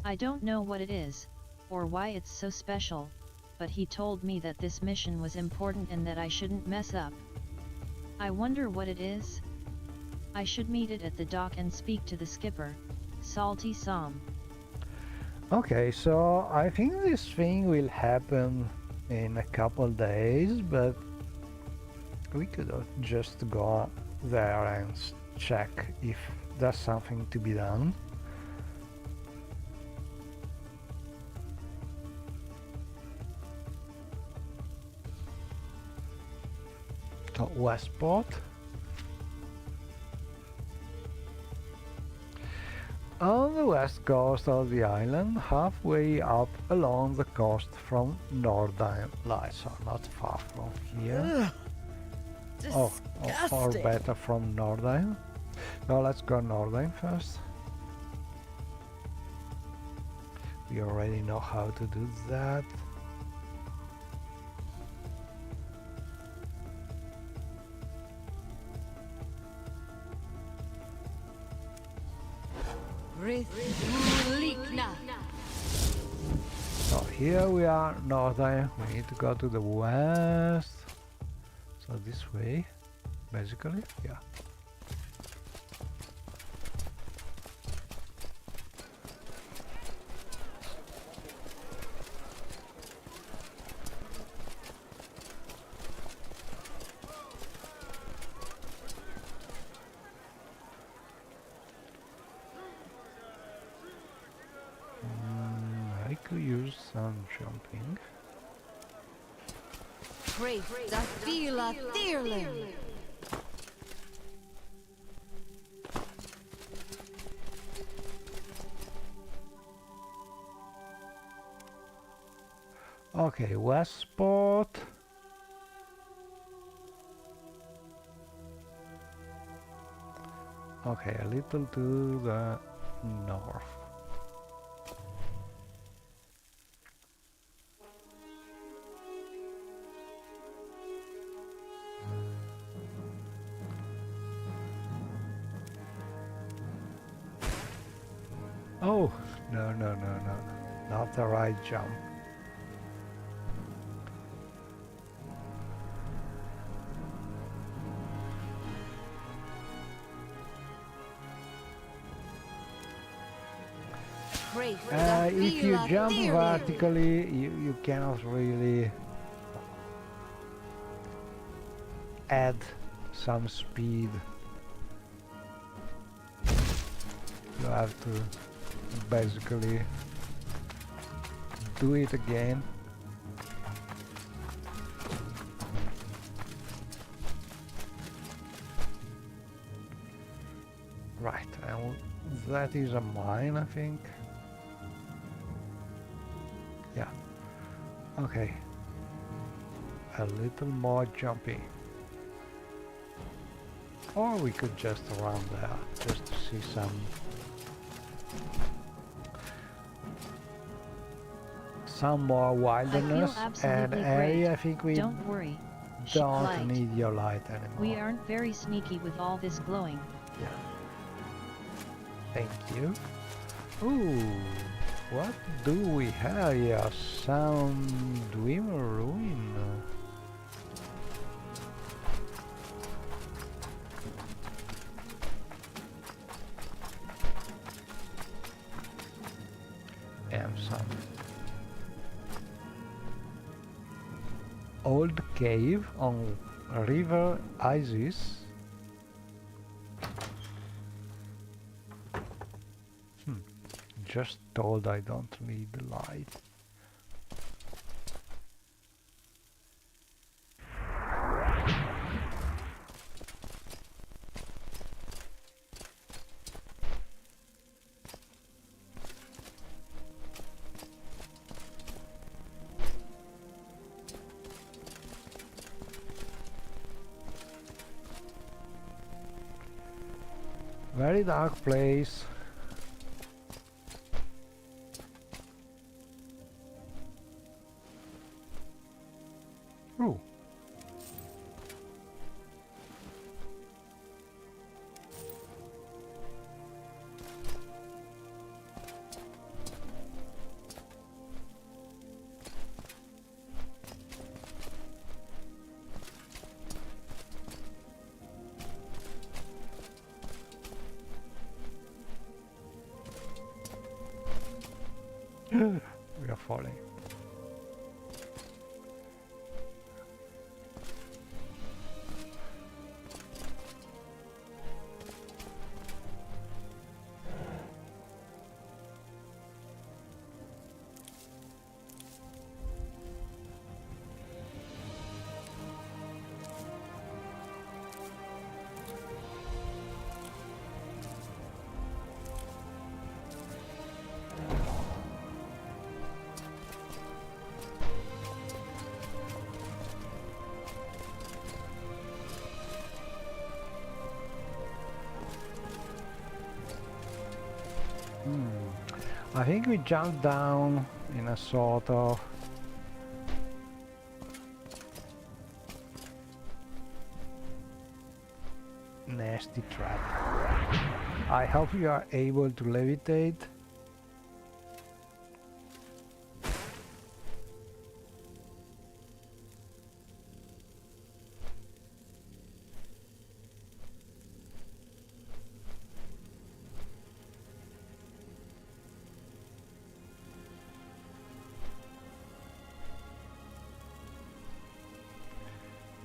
I don't know what it is, or why it's so special, but he told me that this mission was important and that I shouldn't mess up. I wonder what it is? I should meet it at the dock and speak to the skipper, Salty Sam. Okay, so I think this thing will happen in a couple days, but we could just go there and check if there's something to be done. So, Westport. On the west coast of the island, halfway up along the coast from Nordheim lies, so not far from here. Or better from Nordheim. So let's go Nordheim first. We already know how to do that. So here we are, Nordheim. We need to go to the west. So this way, basically, yeah. I could use some jumping. Okay, Westport. Okay, a little to the north. Oh, no, not the right jump. If you jump vertically, you cannot really add some speed. You have to basically do it again. Right, and that is a mine, I think. Yeah. Okay. A little more jumping. Or we could just run there, just to see some more wilderness and area. I think we don't worry. don't need your light anymore. We aren't very sneaky with all this glowing. Yeah. Thank you. Ooh, what do we have here? Some Dwemer ruin. And some old cave on River Isis. Just told I don't need the light. Very dark place. Ooh. We are falling. I think we jumped down in a sort of nasty trap. I hope you are able to levitate.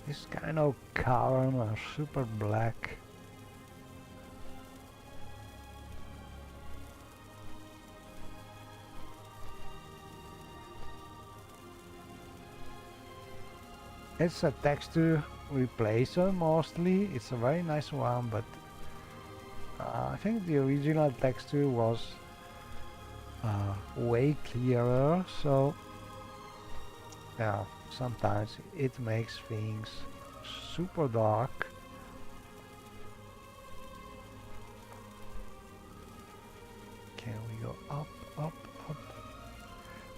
This kind of cavern are super black. It's a texture replacer mostly. It's a very nice one, but I think the original texture was way clearer, so yeah, sometimes it makes things super dark. Can we go up, up, up?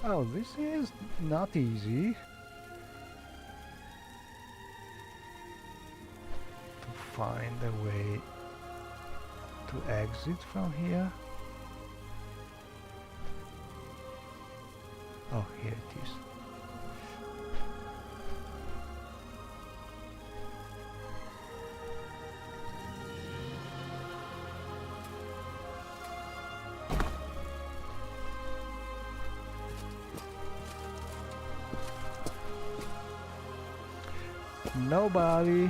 Oh, this is not easy to find a way to exit from here. Oh, here it is. Nobody.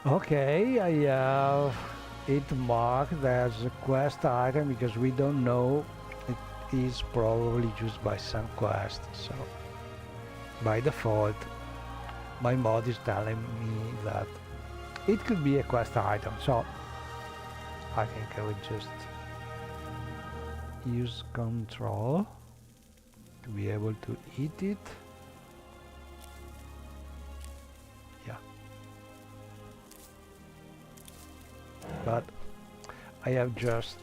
Okay, I have it marked as a quest item because we don't know. It is probably used by some quest, so by default my mod is telling me that it could be a quest item, so I think I would just use control to be able to eat it. Yeah. But I have just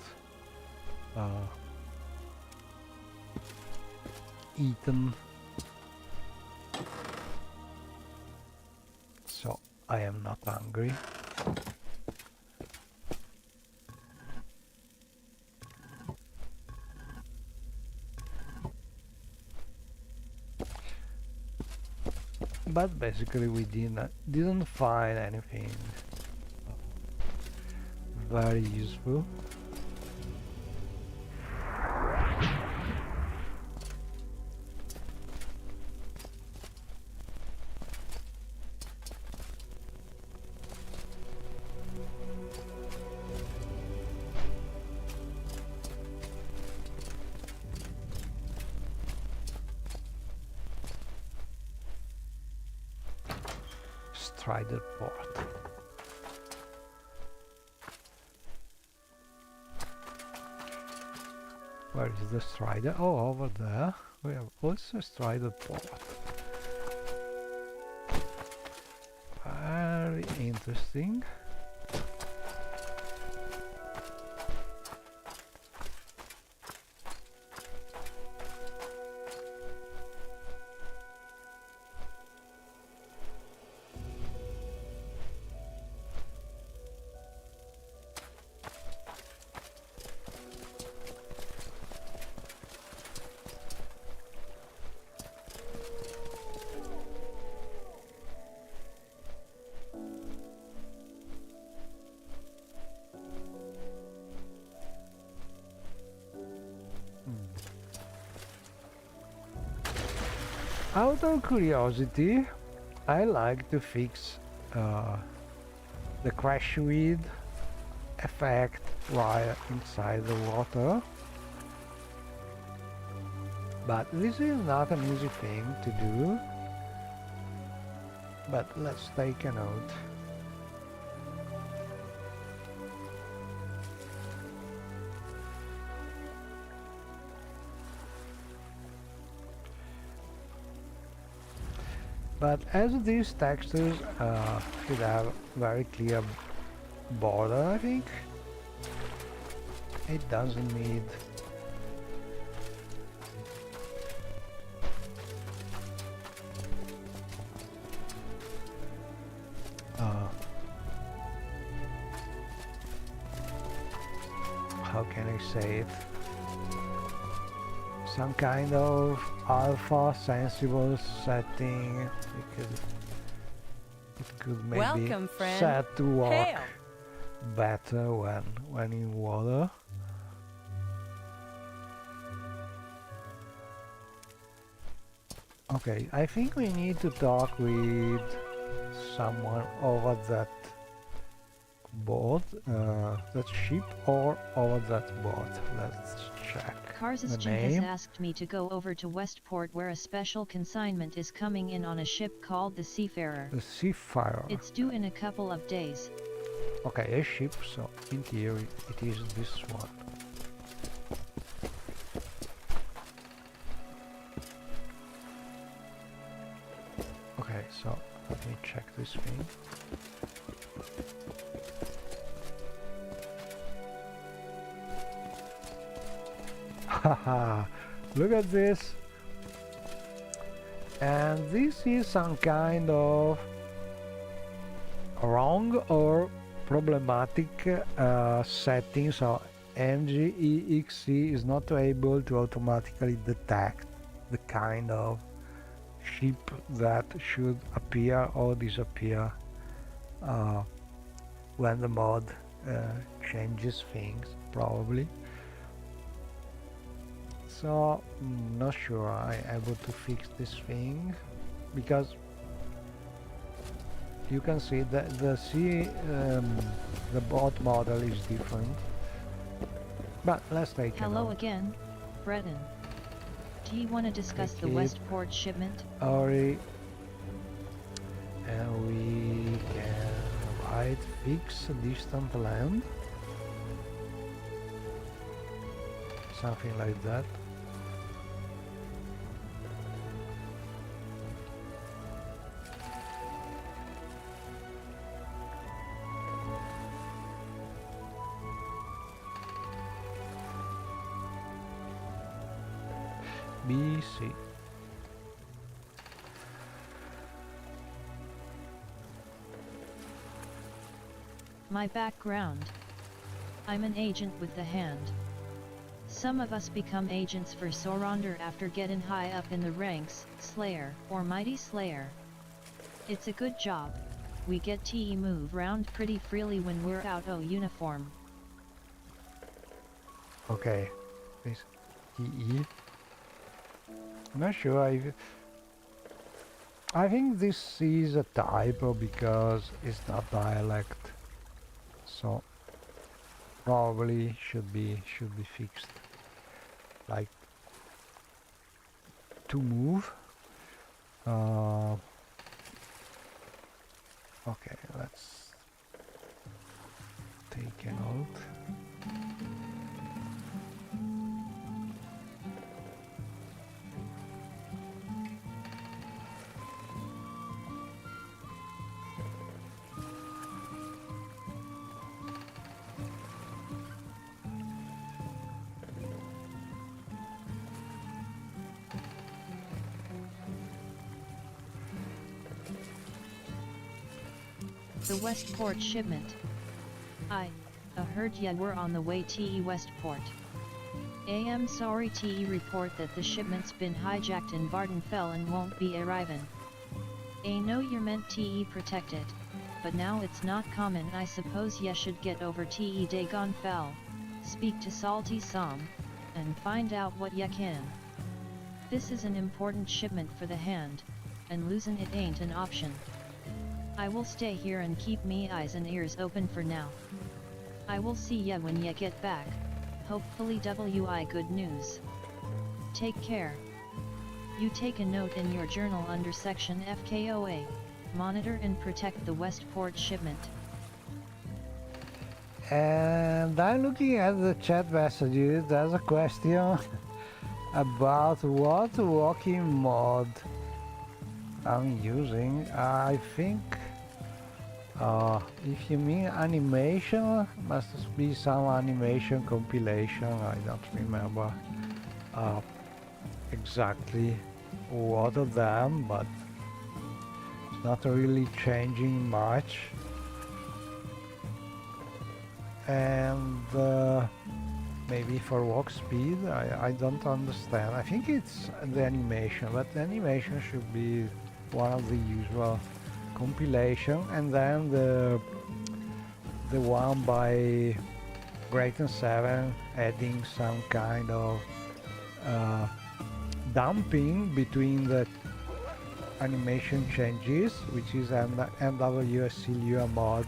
eaten, so I am not hungry. But basically we didn't find anything very useful. Strider port. Where is the strider? Oh, over there. We have also a strider port. Very interesting. Out of curiosity, I like to fix the crash weed effect while inside the water, but this is not an easy thing to do, but let's take a note. But as these textures should have very clear border, I think it doesn't need how can I say it? Some kind of alpha sensible setting, because it could maybe Welcome, friend. set to work Hail. better when in water. Okay, I think we need to talk with someone over that boat, that ship, or over that boat. Let's check the Karzyschin has name. asked me to go over to Westport where a special consignment is coming in on a ship called the Seafarer. The Seafarer. It's due in a couple of days. Okay, a ship, so in theory it is this one. Okay, so let me check this thing. Haha, look at this. And this is some kind of wrong or problematic setting, so NGEXE is not able to automatically detect the kind of ship that should appear or disappear when the mod changes things, probably. So not sure I'm able to fix this thing, because you can see that the bot model is different. But let's take a Hello note. again, Breton. Do you want to discuss Take the it. Westport shipment? Ori, and we can write fix distant land, something like that. BC. My background. I'm an agent with the hand. Some of us become agents for Soronder after getting high up in the ranks, Slayer, or Mighty Slayer. It's a good job. We get to move round pretty freely when we're out of uniform. Okay, this EE. I'm not sure if I think this is a typo because it's not dialect, so probably should be fixed. Like to move. Okay, let's take a note. The Westport shipment. I heard ya were on the way to Westport. Am sorry to report that the shipment's been hijacked in Vardenfell and won't be arriving. Know you're meant to protect it, but now it's not common. I suppose ya should get over to Dagon Fell, speak to Salty Som, and find out what ya can. This is an important shipment for the hand, and losing it ain't an option. I will stay here and keep me eyes and ears open for now. I will see ya when ya get back, hopefully wi good news. Take care. You take a note in your journal under section FKOA, monitor and protect the Westport shipment. And I'm looking at the chat messages. There's a question about what walking mod I'm using. I think if you mean animation, must be some animation compilation. I don't remember exactly what of them, but it's not really changing much. And maybe for walk speed, I don't understand. I think it's the animation, but the animation should be one of the usual compilation, and then the one by Grayton 7 adding some kind of dumping between the animation changes, which is an NWSC mod.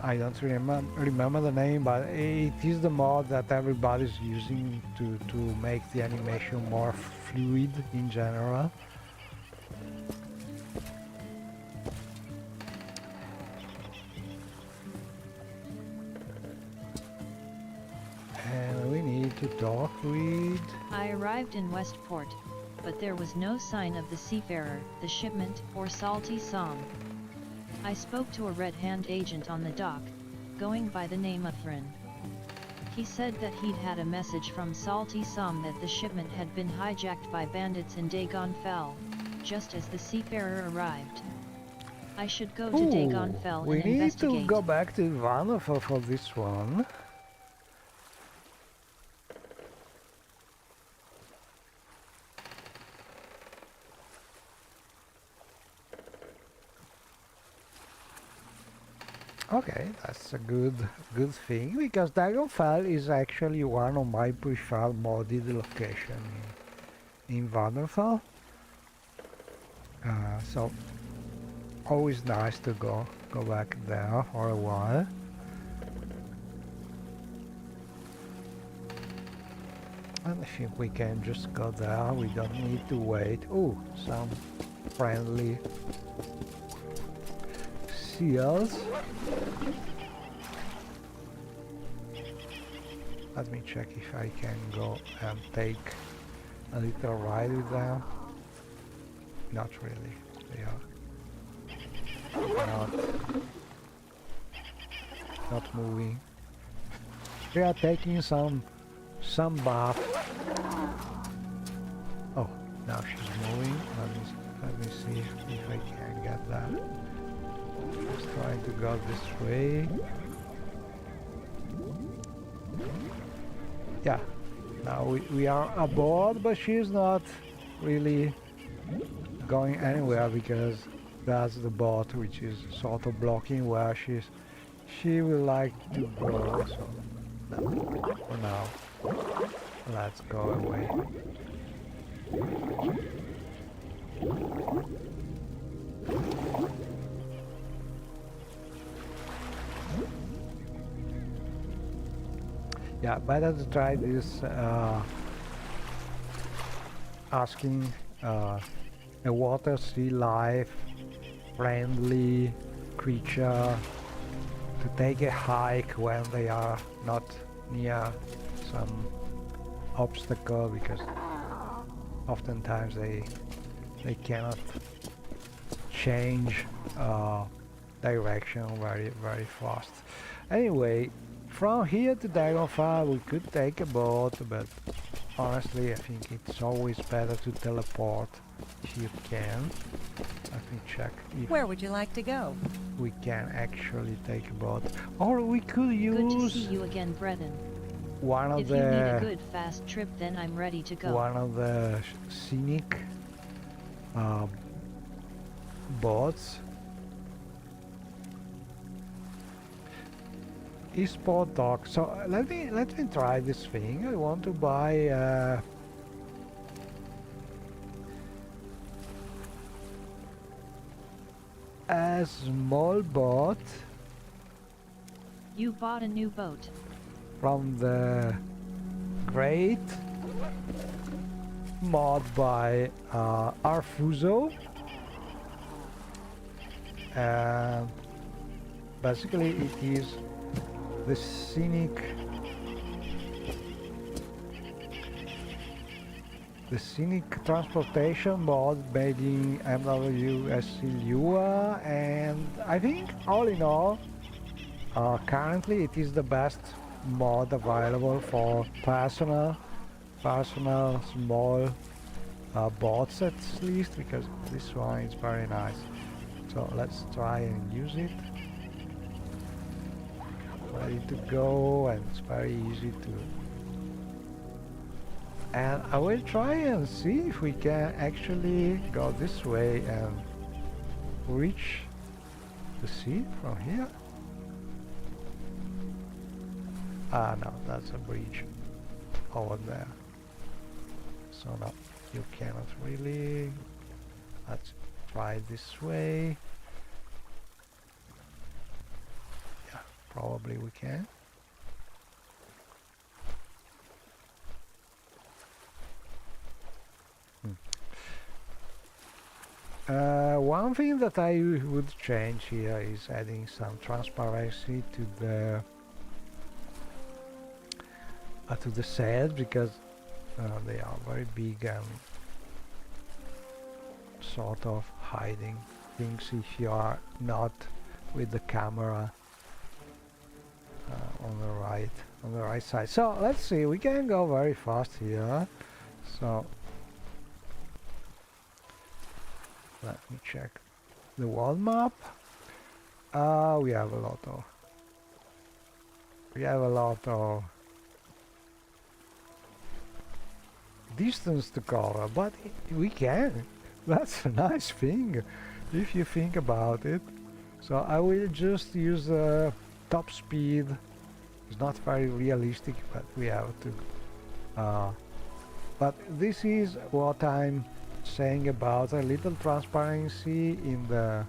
I don't remember the name, but it is the mod that everybody's using to make the animation more fluid in general. And we need to talk with... I arrived in Westport, but there was no sign of the seafarer, the shipment, or Salty Som. I spoke to a Red Hand agent on the dock, going by the name of Frin. He said that he'd had a message from Salty Som that the shipment had been hijacked by bandits in Dagon Fell, just as the seafarer arrived. I should go to Dagon Fell and investigate. We need to go back to Vardenfell for this one. Okay, that's a good thing, because Dagonfell is actually one of my preferred modded location in Vardenfell. So always nice to go back there for a while. And I think we can just go there. We don't need to wait. Oh, some friendly seals. Let me check if I can go and take a little ride with them. Not really. They are not moving. They are taking some bath. Oh, now she's moving. Let me see if I can get that. Just trying to go this way. Yeah, now we are aboard, but she's not really going anywhere because that's the boat which is sort of blocking where she will like to go. So no, for now, let's go away. Yeah, better to try this asking a water sea life friendly creature to take a hike when they are not near some obstacle, because oftentimes they cannot change direction very fast. Anyway, from here to Dagonfell we could take a boat, but honestly I think it's always better to teleport if you can. Let me check if Where would you like to go? we can actually take a boat. Or we could Good to use see you again, Breton. one of If you need a the good fast trip, then I'm ready to go. scenic boats. Esport dock. So let me try this thing. I want to buy a small boat You bought a new boat. from the Great mod by Arfuso. And basically it is the scenic transportation mod made in MWSC Lua, and I think all in all currently it is the best mod available for personal small bots at least, because this one is very nice. So let's try and use it. Ready to go, and it's very easy to. And I will try and see if we can actually go this way and reach the sea from here. Ah, no, that's a bridge over there. So no, you cannot really. Let's try this way. Yeah, probably we can. One thing that I would change here is adding some transparency to the sails, because they are very big and sort of hiding things if you are not with the camera on the right side. So let's see, we can go very fast here. So let me check the world map. We have a lot of distance to cover, but we can. That's a nice thing if you think about it. So I will just use top speed. It's not very realistic, but we have to. But this is what I'm saying about a little transparency in the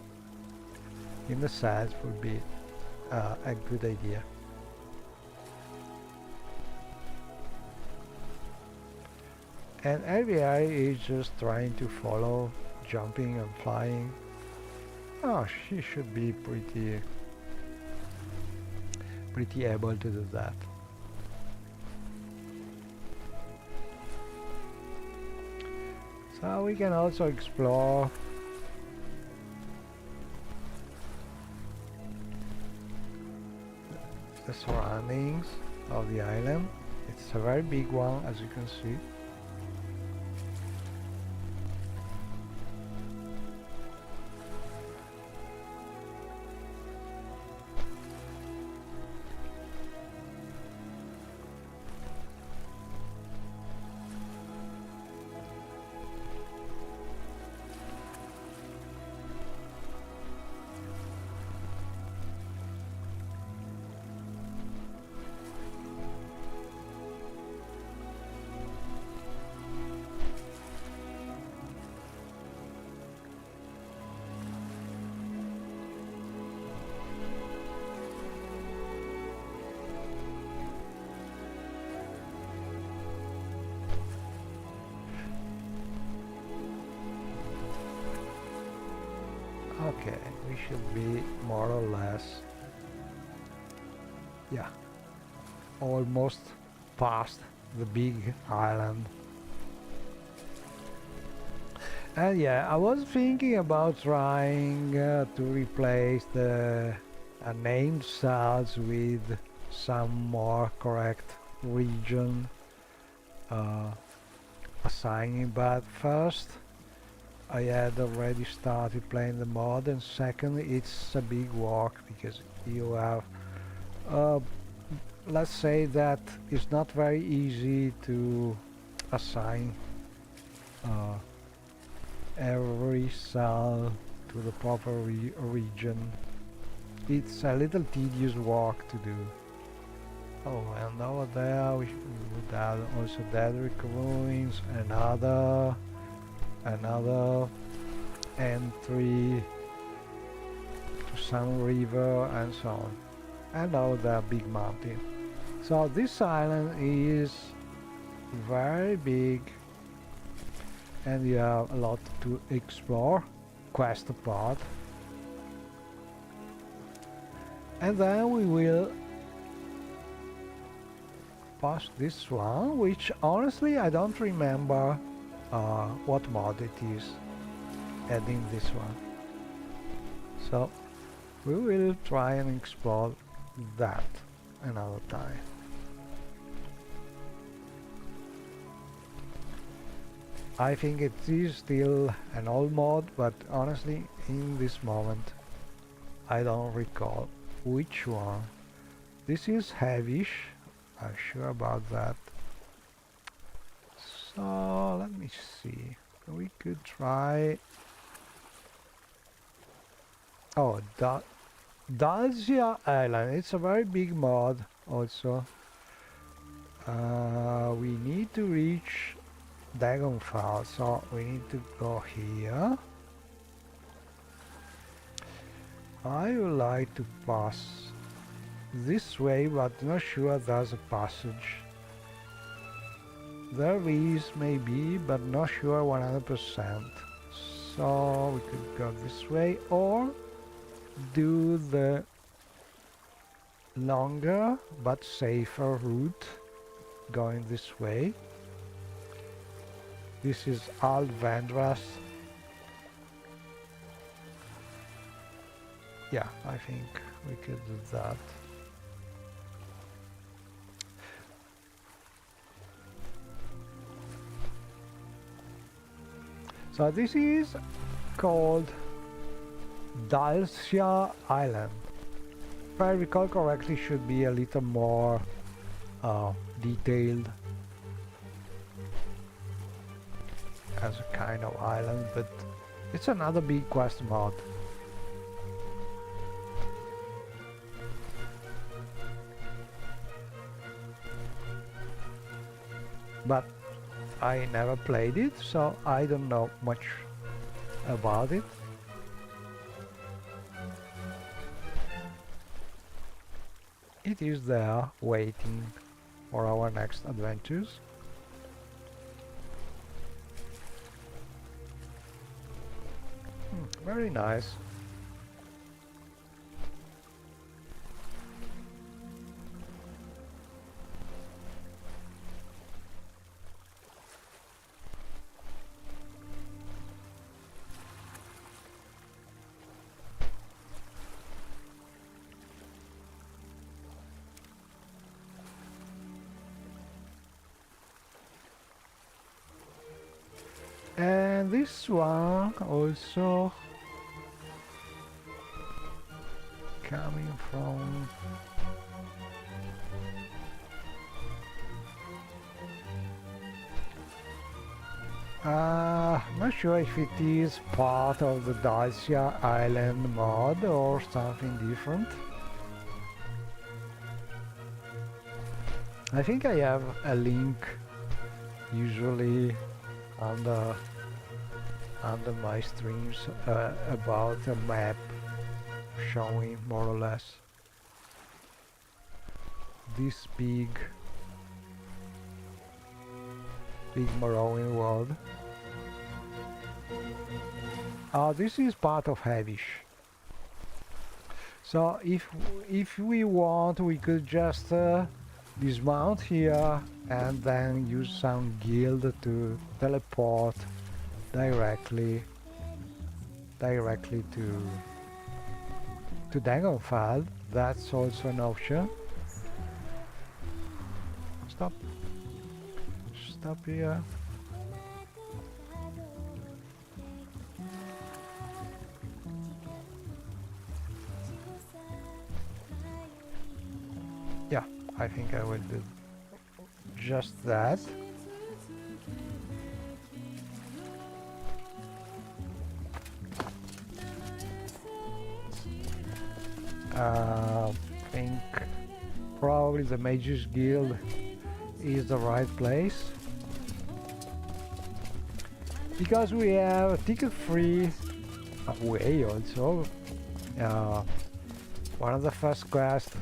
sides would be a good idea. And LBI is just trying to follow, jumping and flying. Oh, she should be pretty able to do that. So we can also explore the surroundings of the island. It's a very big one, as you can see. Okay, we should be more or less, yeah, almost past the big island. And yeah, I was thinking about trying to replace the named cells with some more correct region assigning, but first I had already started playing the mod, and second, it's a big work because you have, let's say that it's not very easy to assign every cell to the proper region. It's a little tedious work to do. Oh, and over there we would have also Daedric Ruins, another entry to some river and so on. And over there, big mountain. So this island is very big and you have a lot to explore, quest apart. And then we will pass this one, which honestly I don't remember what mod it is adding this one. So we will try and explore that another time. I think it is still an old mod, but honestly in this moment I don't recall which one. This is heavyish, I'm sure about that. So let me see, we could try. Oh, Dalsia Island, it's a very big mod also. We need to reach Dagonfall, so we need to go here. I would like to pass this way, but not sure there's a passage. There is maybe, but not sure 100%. So we could go this way or do the longer but safer route going this way. This is Aldvandras. Yeah, I think we could do that. So this is called Dalsia Island. If I recall correctly, should be a little more detailed as a kind of island, but it's another big quest mod. But I never played it, so I don't know much about it. It is there waiting for our next adventures. Very nice. And this one also coming from not sure if it is part of the Dalsia Island mod or something different. I think I have a link usually under my streams about a map showing more or less this big Morrowind World. This is part of Heavish. So if we want, we could just dismount here and then use some guild to teleport directly to Dagonfall. That's also an option. Stop here. I think I will do just that. I think probably the Mages Guild is the right place, because we have ticket-free way also. One of the first quests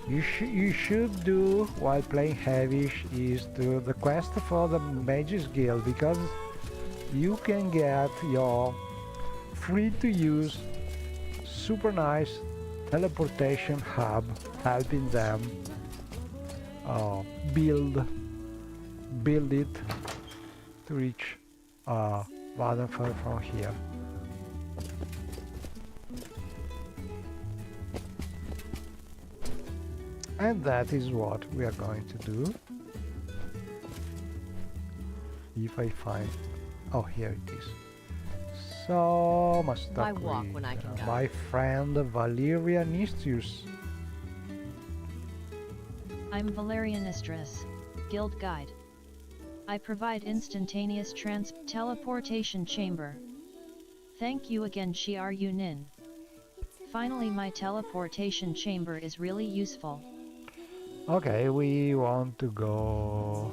you should do while playing Heavish is the quest for the Mages Guild, because you can get your free to use super nice teleportation hub, helping them build it to reach Vattenfall from here. And that is what we are going to do. If I find... oh, here it is. So, must Why walk when I can go? my friend Valeria Nistius. I'm Valerian Istris, Guild Guide. I provide instantaneous teleportation chamber. Thank you again, Shiar Yunin. Finally, my teleportation chamber is really useful. Okay, we want to go...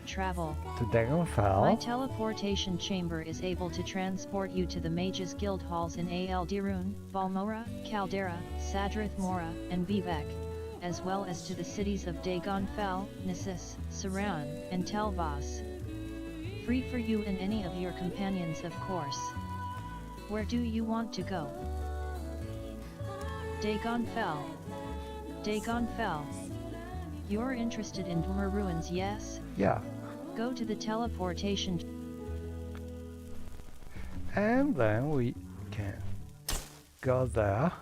Travel. to Dagonfell. My teleportation chamber is able to transport you to the Mages Guild halls in Al Dirun, Balmora, Caldera, Sadrith Mora, and Bivek, as well as to the cities of Dagonfell, Nissus, Saran, and Telvas. Free for you and any of your companions, of course. Where do you want to go? Dagonfell. Dagonfell. You're interested in Dwemer ruins, yes? Yeah. Go to the teleportation. And then we can go there.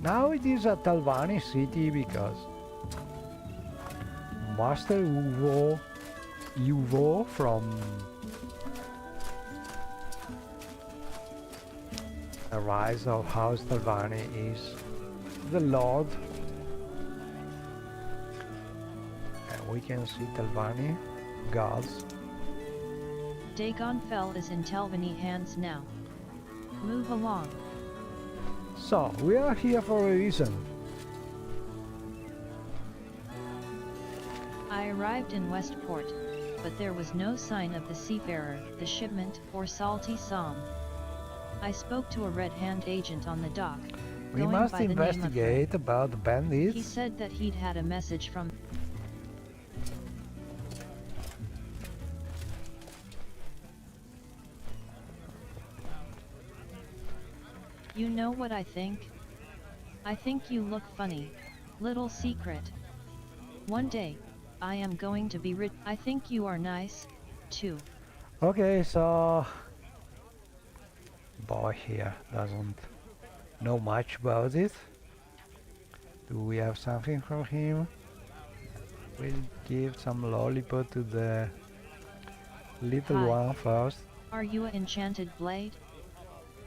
Now it is a Talvani city because Master Uvo from the Rise of House Talvani is the Lord, and we can see Talvani gods. Dagonfell is in Telvani hands now. Move along. So, we are here for a reason. I arrived in Westport, but there was no sign of the seafarer, the shipment, or salty psalm. I spoke to a Red Hand agent on the dock. We going must by the name of investigate about the bandits. He said that he'd had a message from... You know what I think? I think you look funny. Little secret. One day, I am going to be rich. I think you are nice, too. Okay, so... boy here doesn't know much about it. Do we have something from him? We'll give some lollipop to the little Hi. one first. Are you an enchanted blade?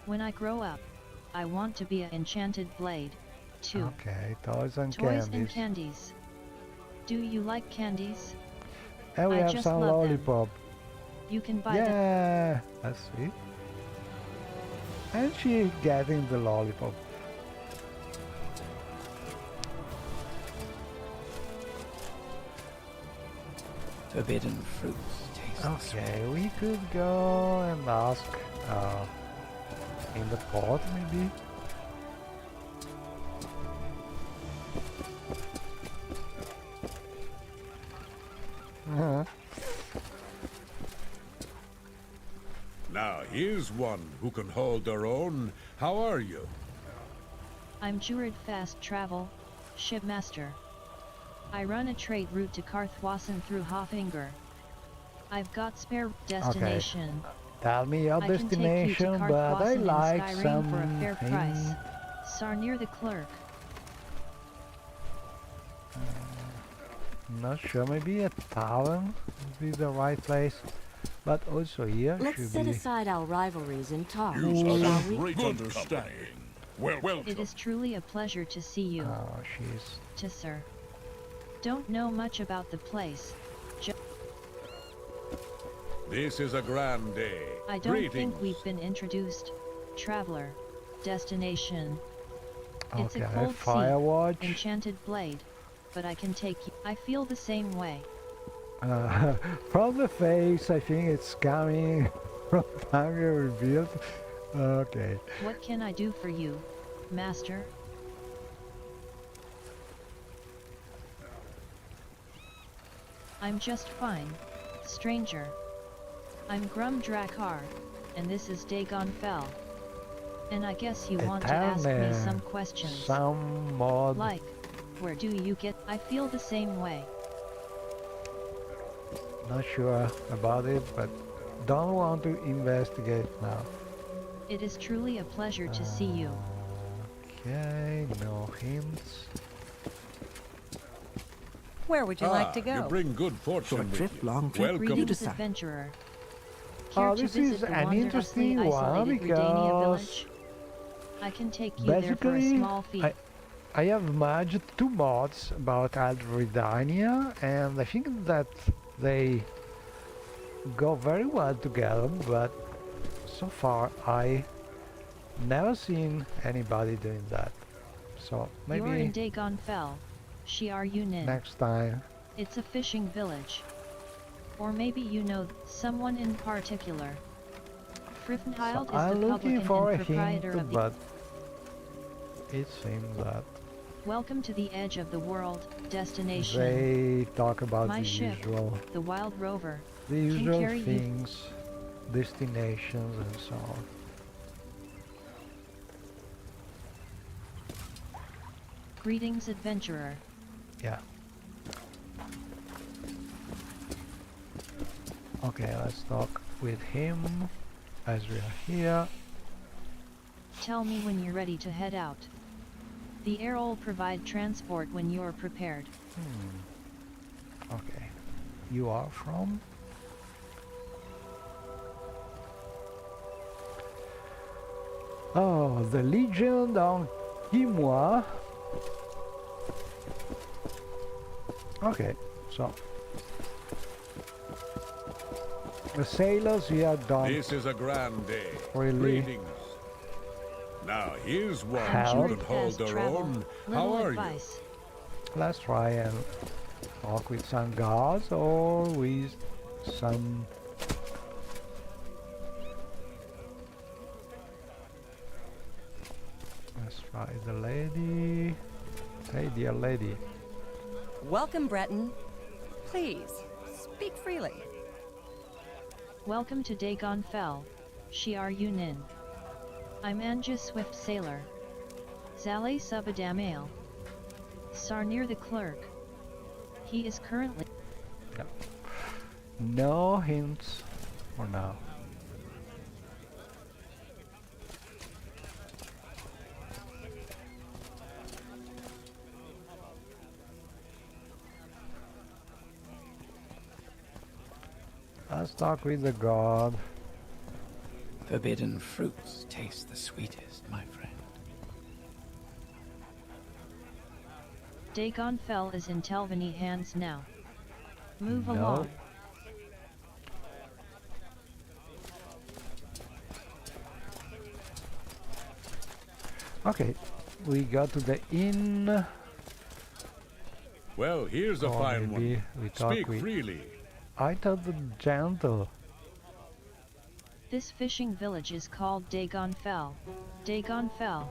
When I grow up, I want to be an enchanted blade, too. Okay, toys and Toys candies. and candies. Do you like candies? And we I have just some love them. lollipop. You can buy them. Yeah, that's sweet. And she's getting the lollipop. Forbidden fruits taste sweet. Okay, we could go and ask in the port maybe. Now here's one who can hold their own. How are you? I'm Jurid Fast Travel, shipmaster. I run a trade route to Karthwassen through Hofinger. I've got spare destination. Tell me your I can take you to destination, but I Karthwassen in like Skyrim some for a fair price. hint. Sar near the clerk. Not sure, maybe a tavern would be the right place. But also here Let's should set be... aside our rivalries and talk, You shall have we? great understanding. Welcome. It is truly a pleasure to see you, Oh, she's... sir. Don't know much about the place. This is a grand day. I don't think Greetings. we've been introduced. Traveler. Destination. It's Okay, a cold sea. Firewatch. Enchanted blade. But I can take you. I feel the same way. From the face, I think it's coming from time you revealed. Okay. What can I do for you, master? I'm just fine, stranger. I'm Grum Drakar, and this is Dagon Fell. And I guess you want to ask me some questions. Some mod. Like, where do you get? I feel the same way. Not sure about it, but don't want to investigate now. It is truly a pleasure to see you. Okay, no hints. Where would you like to You go? bring good fortune Short with trip, you. long trip, Welcome. you Greetings, decide. adventurer. Care Oh, to this visit is the an wondrously interesting one isolated Redania because village? I can take you there for a basically small fee. I have merged two mods about Redania, and I think that they go very well together, but so far I never seen anybody doing that. So You're in maybe Dagon Fell. Shiar Yunin. next time. It's a fishing village. Or maybe you know someone in particular. Frifnhild So is I'm the looking publican for a and proprietor hint, of the... but it seems that Welcome to the edge of the world, destination. they talk about My the ship, usual, the Wild Rover, the can usual carry you. things, destinations and so on. Greetings, adventurer. Yeah. Okay, let's talk with him as we are here. Tell me when you're ready to head out. The air will provide transport when you're prepared. Okay. You are from? Oh, the Legion on Kimwa. Okay, so the sailors here don't This is a grand day. really Greetings. Now here's one Help. who can hold Fast their travel, own. little How are advice. let's try and talk with some guards or with some let's try the lady. Hey dear lady. Welcome, Breton. Please, speak freely. Welcome to Dagon Fell, Shiar Yunin. I'm Anja Swift Sailor. Zale Subadamail. Sarnir the clerk. He is currently... No hints for now. Let's talk with the god. Forbidden fruits taste the sweetest, my friend. Dagon Fell is in Telvanni hands now. Move No. along. Okay, we go to the inn. Well, here's a Or fine maybe one. we talk Speak with... freely. I thought the gentle. This fishing village is called Dagon Fell. Dagon Fell.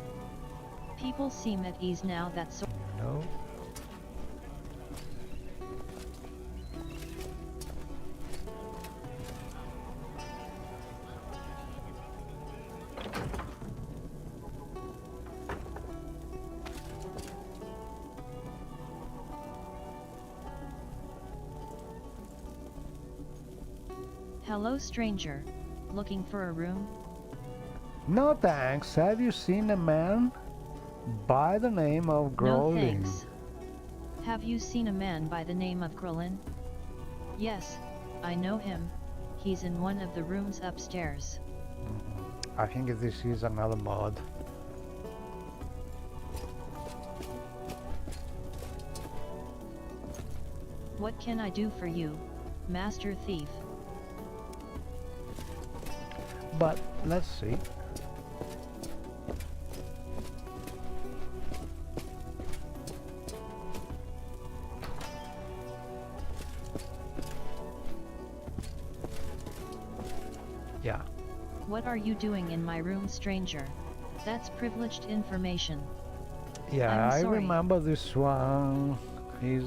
People seem at ease now that so... No. Hello stranger. Looking for a room? No thanks. Have you seen a man by the name of No Growling? thanks. Have you seen a man by the name of Krillin? Yes, I know him. He's in one of the rooms upstairs. I think this is another mod. What can I do for you, Master Thief? But let's see. Yeah. What are you doing in my room, stranger? That's privileged information. Yeah, I'm I sorry. remember this one. He's...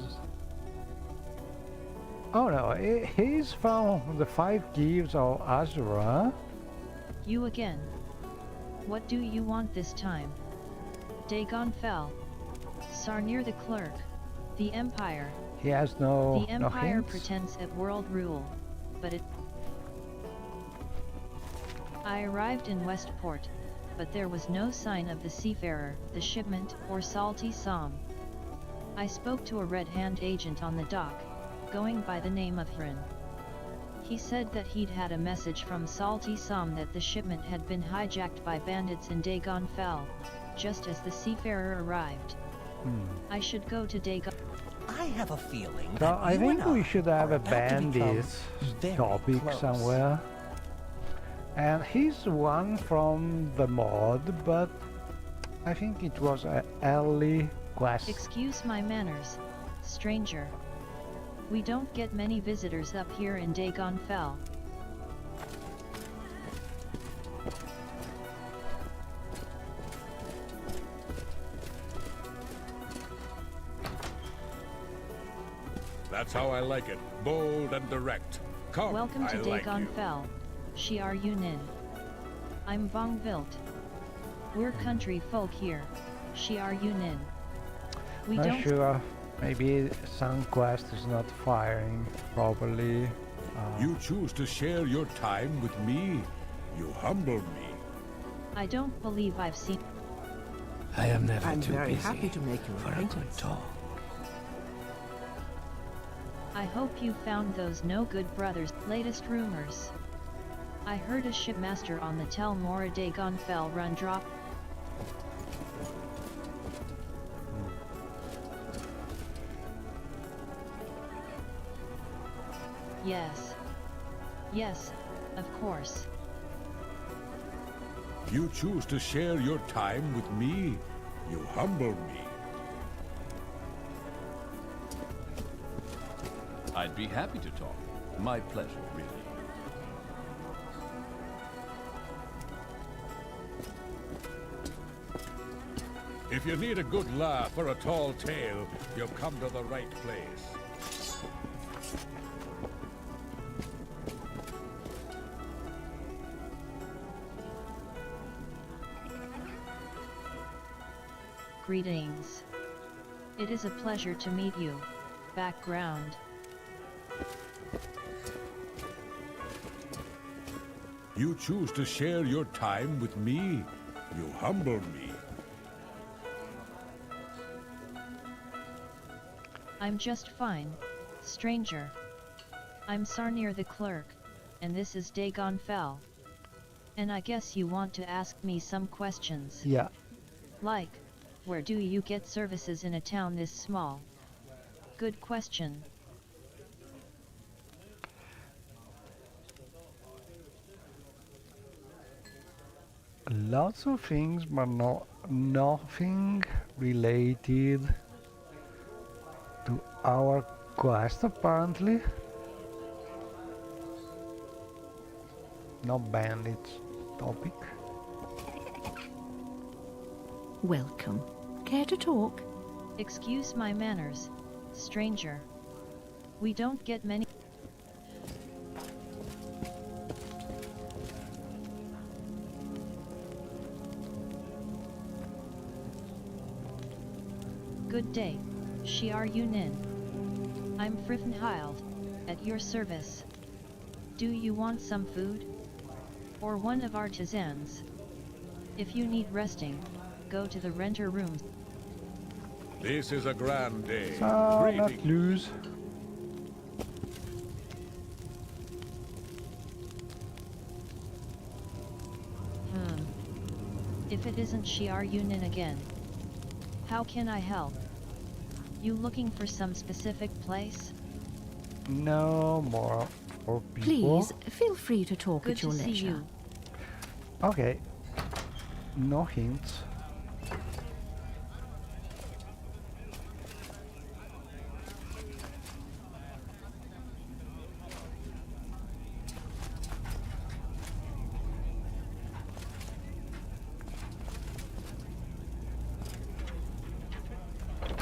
Oh no, he's from the 5 Gives of Azura. You again. What do you want this time? Dagon fell. Sarnir the clerk. The Empire. He has no The Empire hints. pretends at world rule, but it... I arrived in Westport, but there was no sign of the seafarer, the shipment, or Salty Som. I spoke to a Red Hand agent on the dock, going by the name of Hrin. He said that he'd had a message from Salty Som that the shipment had been hijacked by bandits in Dagon Fell, just as the seafarer arrived. I should go to Dagon. I have a feeling So that I you think and we I should have are a about to become bandit very topic close. somewhere. And he's one from the mod, but I think it was an early quest. Excuse my manners, stranger. We don't get many visitors up here in Dagon Fell. That's how I like it. Bold and direct. Come, Welcome to I like Dagon you. Fell. Shiar Yunin. I'm Vong Vilt. We're country folk here. Shiar Yunin. We Not don't sure. Maybe some quest is not firing properly. You choose to share your time with me. You humble me. I don't believe I've seen. I am never I'm too very busy happy to make your for a good acquaintance. talk. I hope you found those no good brothers. Latest rumors. I heard a shipmaster on the Tel Mora Dagon Fell run drop. Yes. Yes, of course. You choose to share your time with me. You humble me. I'd be happy to talk. My pleasure, really. If you need a good laugh or a tall tale, you've come to the right place. Greetings. It is a pleasure to meet you. Background. You choose to share your time with me. You humble me. I'm just fine, stranger. I'm Sarnir the clerk, and this is Dagon Fell. And I guess you want to ask me some questions. Yeah. Like, where do you get services in a town this small? Good question. Lots of things, but nothing related to our quest apparently. No bandits topic. Welcome. Care to talk? Excuse my manners, stranger. We don't get many. Good day, Shiar Yunin. I'm Frifnhild, at your service. Do you want some food? Or one of artisans? If you need resting, go to the renter rooms. This is a grand day. So not Greetings. lose. If it isn't Shiar Yunin again, how can I help? You looking for some specific place? No more for people. Please, feel free to talk Good at your to see leisure. you. Okay. No hints.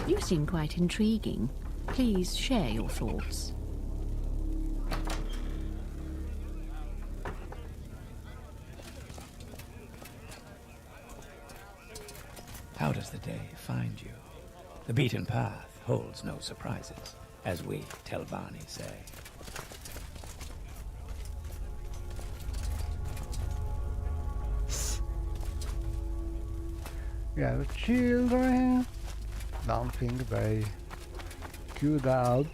You seem quite intriguing. Please share your thoughts. How does the day find you? The beaten path holds no surprises, as we Telvanni say. Yeah, the children. Don't think they could help.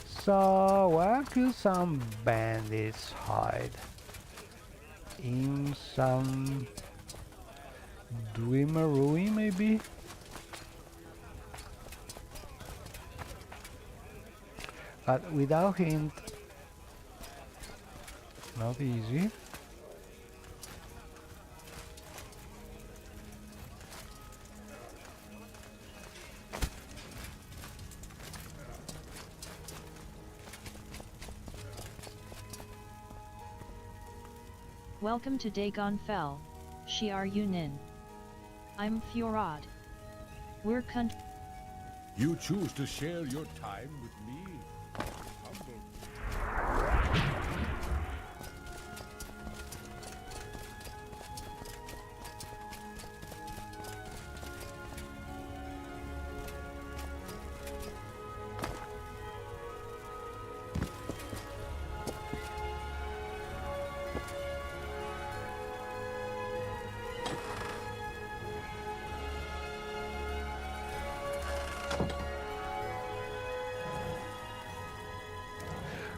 So where could some bandits hide? In some Dreamer ruin, maybe? But without hint, not easy. Welcome to Dagon Fell, Shiar Yunin. I'm Fjorad. We're You choose to share your time with me? Humble.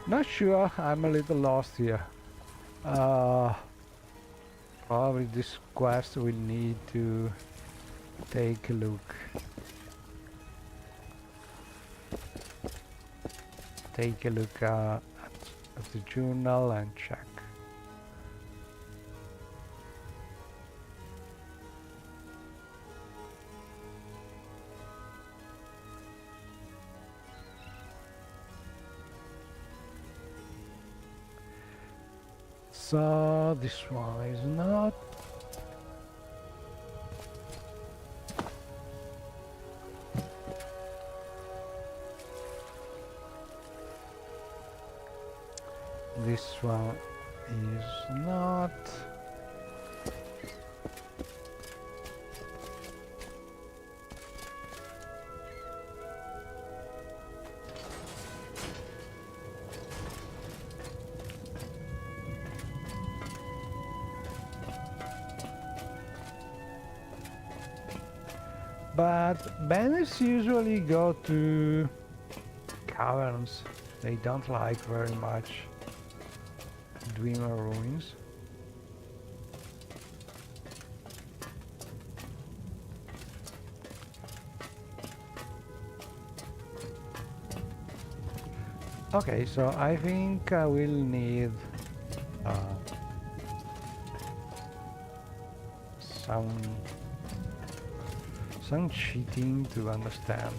Not sure, I'm a little lost here. Probably this quest will need to take a look. Take a look at the journal and check. So this one is not. This one is not. But bandits usually go to caverns. They don't like very much Dreamer ruins. Okay, so I think I will need some cheating to understand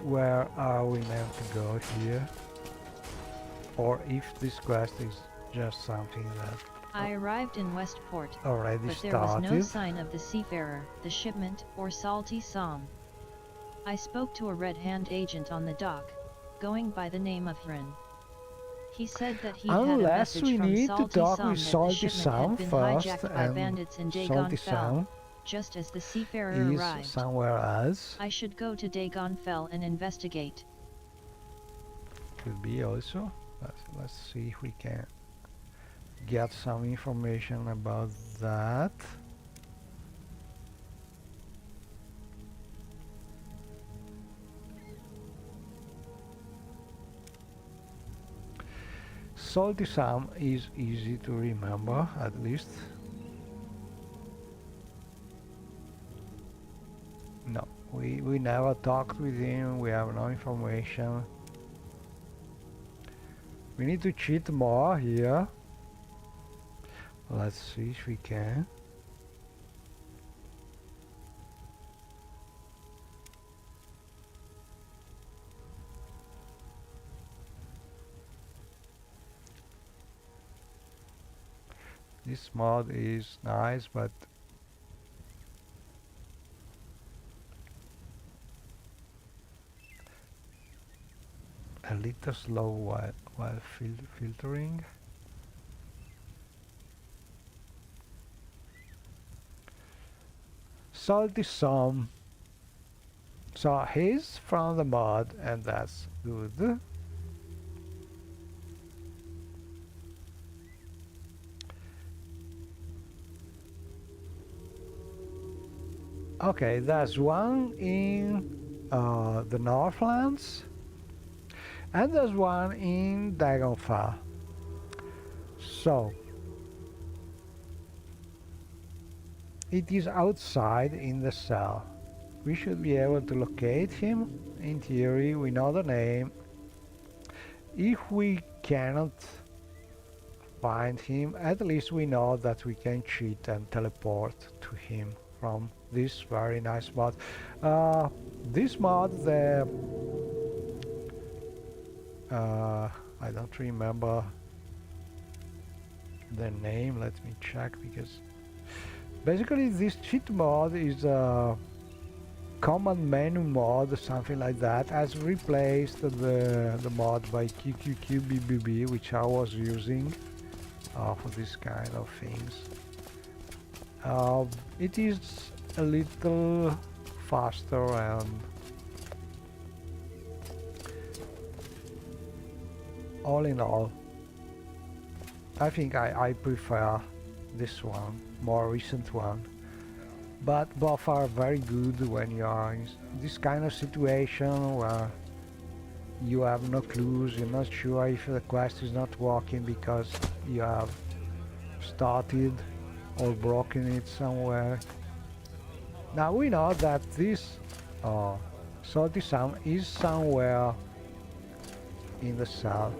where are we meant to go here, or if this quest is just something that I arrived in Westport, already but there started. was no sign of the seafarer, the shipment, or salty psalm. I spoke to a Red Hand agent on the dock, going by the name of Hrin. He said that he had a Unless message we from need to Salty talk Psalm with that the Salty shipment Psalm had been first, hijacked by and bandits in Dagon Salty Fell, Psalm just as the seafarer is arrived. somewhere else. I should go to Dagon Fell and investigate. Could be also. Let's see if we can get some information about that. Salty Sam is easy to remember, at least. No, we never talked with him, we have no information. We need to cheat more here. Let's see if we can. This mod is nice, but a little slow while filtering. Salty Sam. So he's from the mod, and that's good. Okay, there's one in the Northlands, and there's one in Dagonfall. So it is outside in the cell. We should be able to locate him. In theory, we know the name. If we cannot find him, at least we know that we can cheat and teleport to him from this very nice mod. This mod, I don't remember the name, let me check, because basically this cheat mod is a command menu mod, something like that, has replaced the mod by QQQBBB, which I was using for this kind of things. It is a little faster, and all in all, I think I prefer this one, more recent one. But both are very good when you are in this kind of situation where you have no clues, you're not sure if the quest is not working because you have started or broken it somewhere. Now we know that this Salty Sam is somewhere in the south.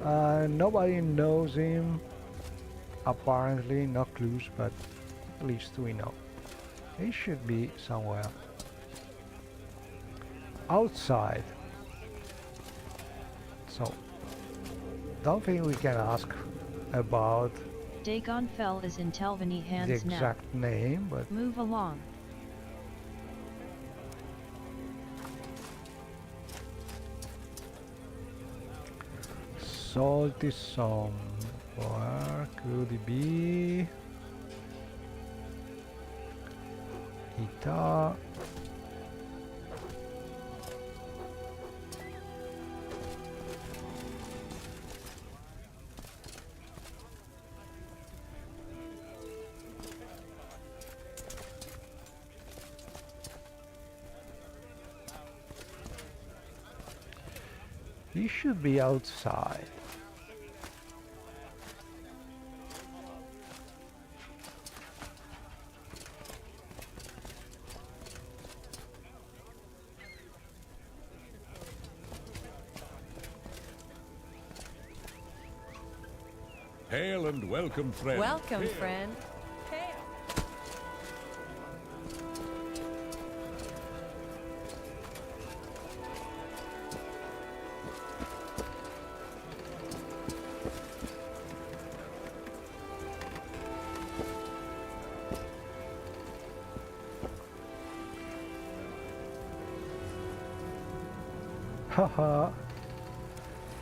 Nobody knows him, apparently, no clues, but at least we know. He should be somewhere outside. So, don't think we can ask about Dagonfell is in Telvanni the hands now. exact name, but Move along. Salty Sam, where could it be? Guitar. He should be outside. Hail and welcome, friend. Welcome, Hail. friend. Hail. Haha.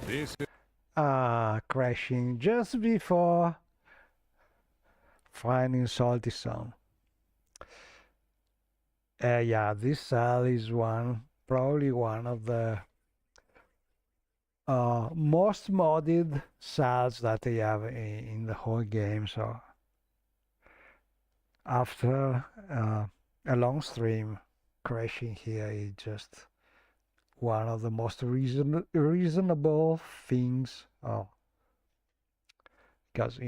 This is Crashing just before finding Salty Sam. Yeah, this cell is probably one of the most modded cells that they have in the whole game. So after a long stream, crashing here is just one of the most reasonable things. Because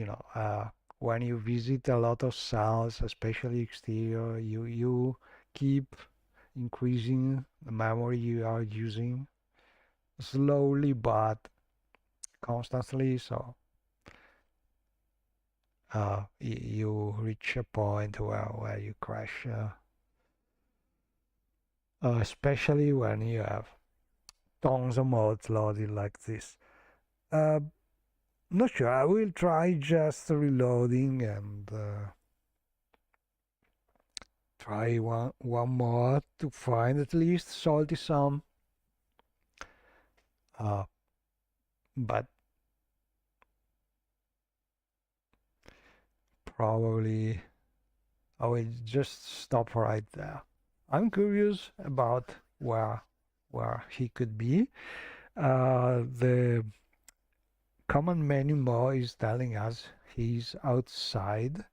when you visit a lot of cells, especially exterior, you keep increasing the memory you are using slowly but constantly. So you reach a point where you crash, especially when you have tons of mods loaded like this. Not sure. I will try just reloading and try one more to find at least salty some. But probably I will just stop right there. I'm curious about where he could be. The command menu more is telling us he's outside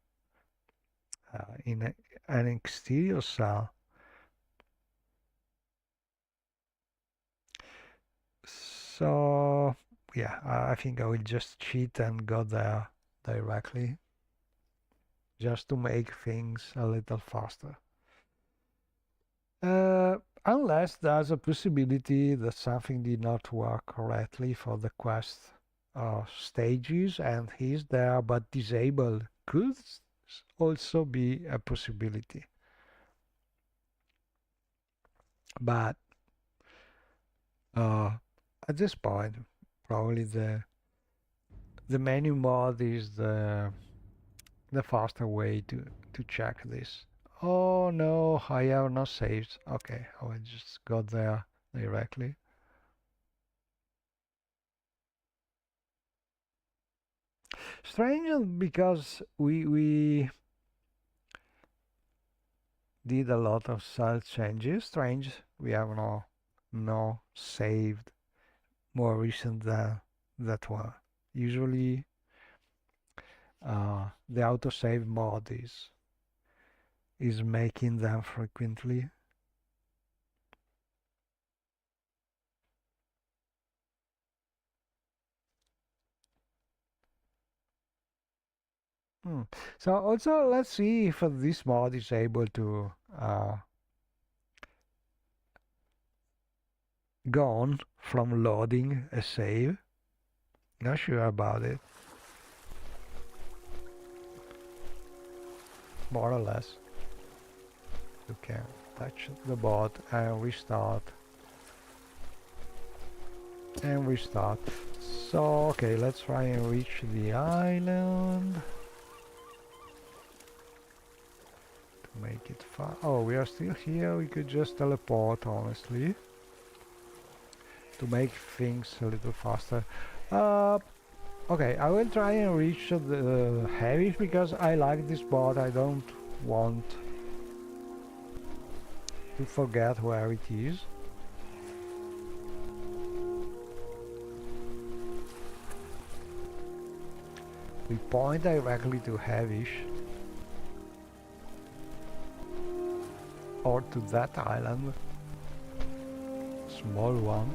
in an exterior cell. So yeah, I think I will just cheat and go there directly just to make things a little faster. Unless there's a possibility that something did not work correctly for the quest stages and he's there but disabled, could also be a possibility. But at this point, probably the menu mod is the faster way to check this. Oh no, I have no saves. Okay, I will just go there directly. Strange because we did a lot of cell changes. Strange, we have no saved more recent than that one. Usually the autosave mod is making them frequently. So also let's see if this mod is able to go on from loading a save. Not sure about it. More or less. You can touch the bot and restart. And restart. So okay, let's try and reach the island. To make it fun. Oh, we are still here. We could just teleport, honestly, to make things a little faster. Okay, I will try and reach the heavy because I like this bot. I don't want to forget where it is. We point directly to Havish or to that island, small one.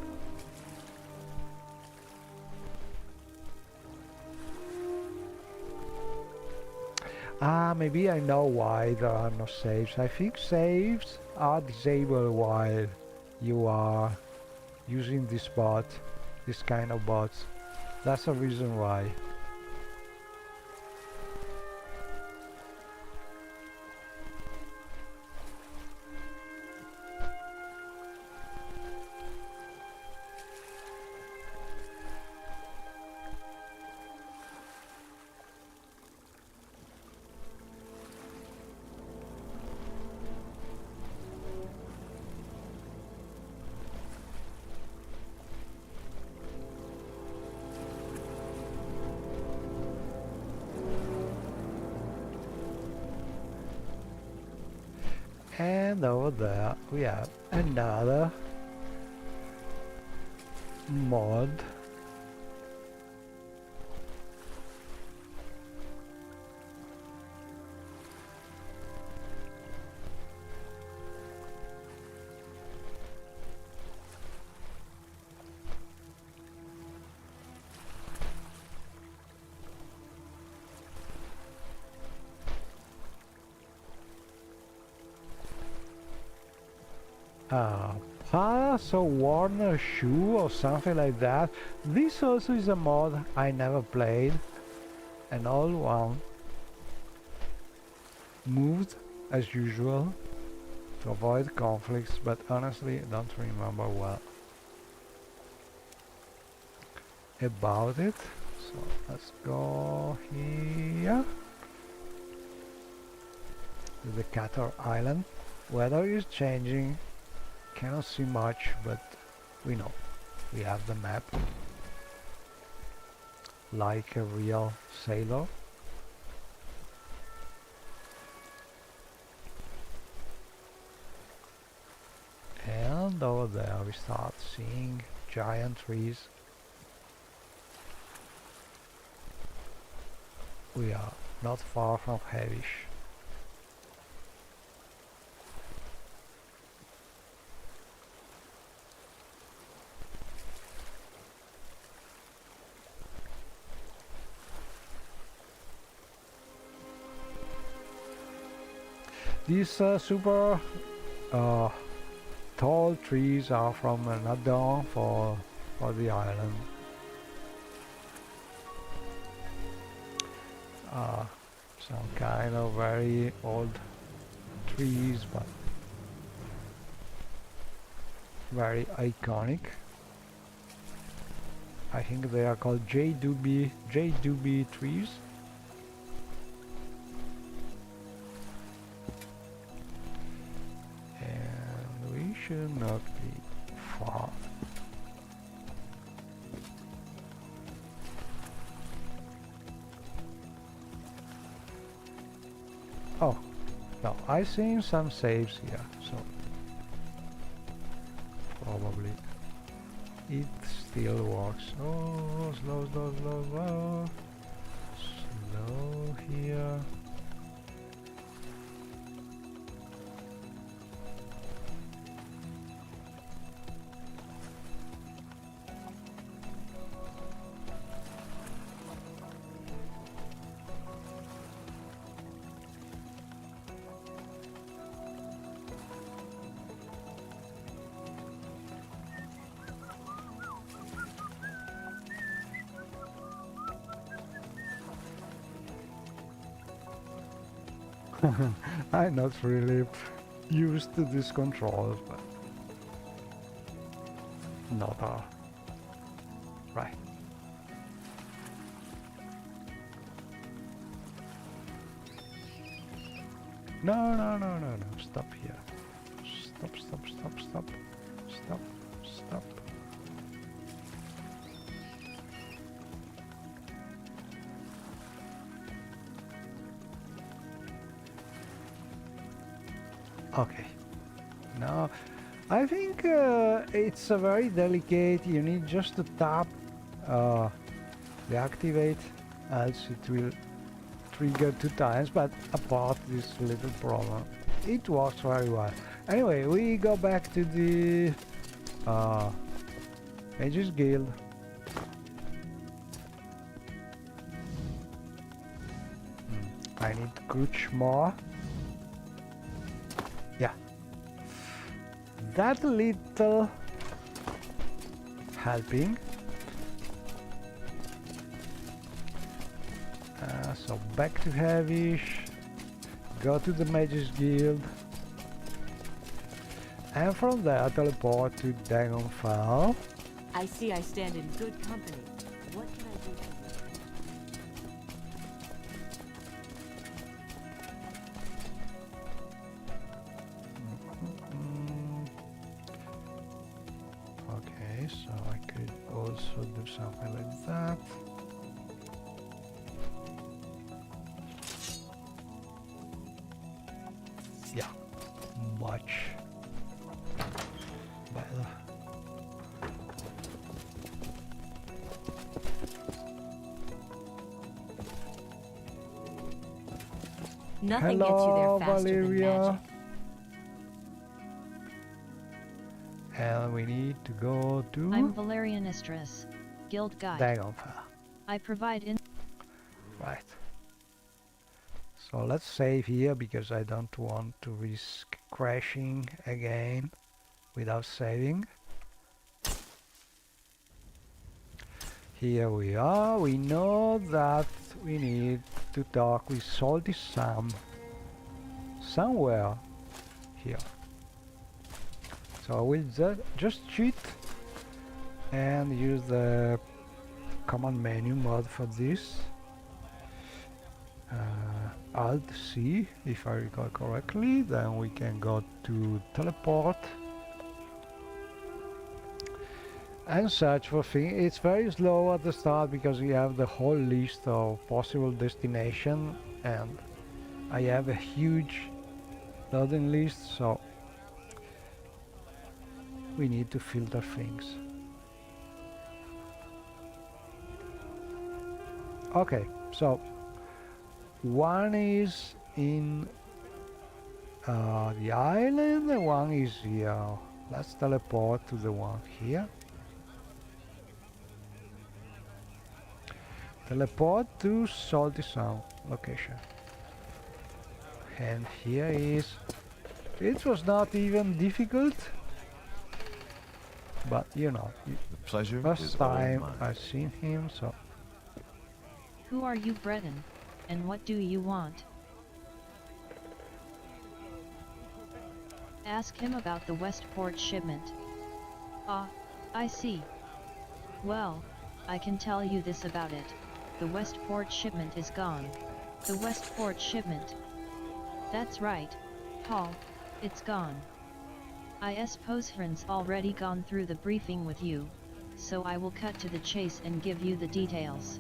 Maybe I know why there are no saves. I think saves are disabled while you are using this bot, this kind of bots. That's the reason why. And over there we have another mod So worn a shoe or something like that. This also is a mod I never played. An old one. Moved as usual to avoid conflicts, but honestly I don't remember well about it. So let's go here to the Qatar Island. Weather is changing. Cannot see much, but we know. We have the map. Like a real sailor. And over there we start seeing giant trees. We are not far from Havish. These super tall trees are from an add-on for the island. Some kind of very old trees, but very iconic. I think they are called J-Doobie trees. And we should not be far. Oh, no, I've seen some saves here, so probably it still works. Oh, slow, slow, slow, slow. Slow here. I'm not really used to these controls, but not right. No, no, no, no, no. Stop here. Stop, stop, stop, stop. Stop, stop. Okay. Now, I think it's a very delicate. You need just to tap the activate, else it will trigger 2 times. But apart this little problem, it works very well. Anyway, we go back to the Mages Guild. I need to crouch more. Yeah, that little helping. So back to Havish, go to the Mages Guild, and from there teleport to Dagonfell. I see I stand in good company. What can I do for you? Okay, so I could also do something like that. Yeah, much better. Nothing gets you there faster Valeria. than magic. And we need to go to I'm Valerian Istris, Guild Guide. Dagonfell. I provide Right. So let's save here because I don't want to risk crashing again. without saving. Here we are. We know that we need to talk with Salty Sam somewhere here. So I will just cheat and use the command menu mod for this. Alt C, if I recall correctly, then we can go to teleport and search for things. It's very slow at the start because we have the whole list of possible destination, and I have a huge loading list, so we need to filter things. Okay, so one is in the island and one is here. Let's teleport to the one here. Teleport to Salty Sound location. And here is... It was not even difficult, but you know, The pleasure first is all time mine. I've seen him, so... Who are you, Breton? And what do you want? Ask him about the Westport shipment. Ah, I see. Well, I can tell you this about it. The Westport shipment is gone. The Westport shipment. That's right, Paul, it's gone. I suppose Hrn's already gone through the briefing with you, so I will cut to the chase and give you the details.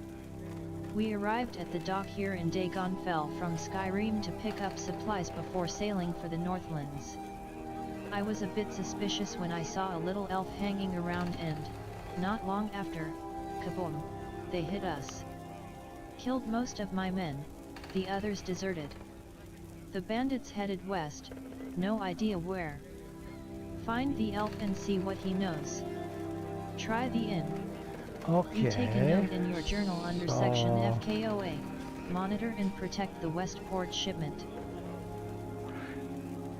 We arrived at the dock here in Dagonfell from Skyrim to pick up supplies before sailing for the Northlands. I was a bit suspicious when I saw a little elf hanging around and, not long after, kaboom, they hit us. Killed most of my men, the others deserted. The bandits headed west, no idea where. Find the elf and see what he knows. Try the inn. Okay. You take a note in your journal under section FKOA. Monitor and protect the Westport shipment.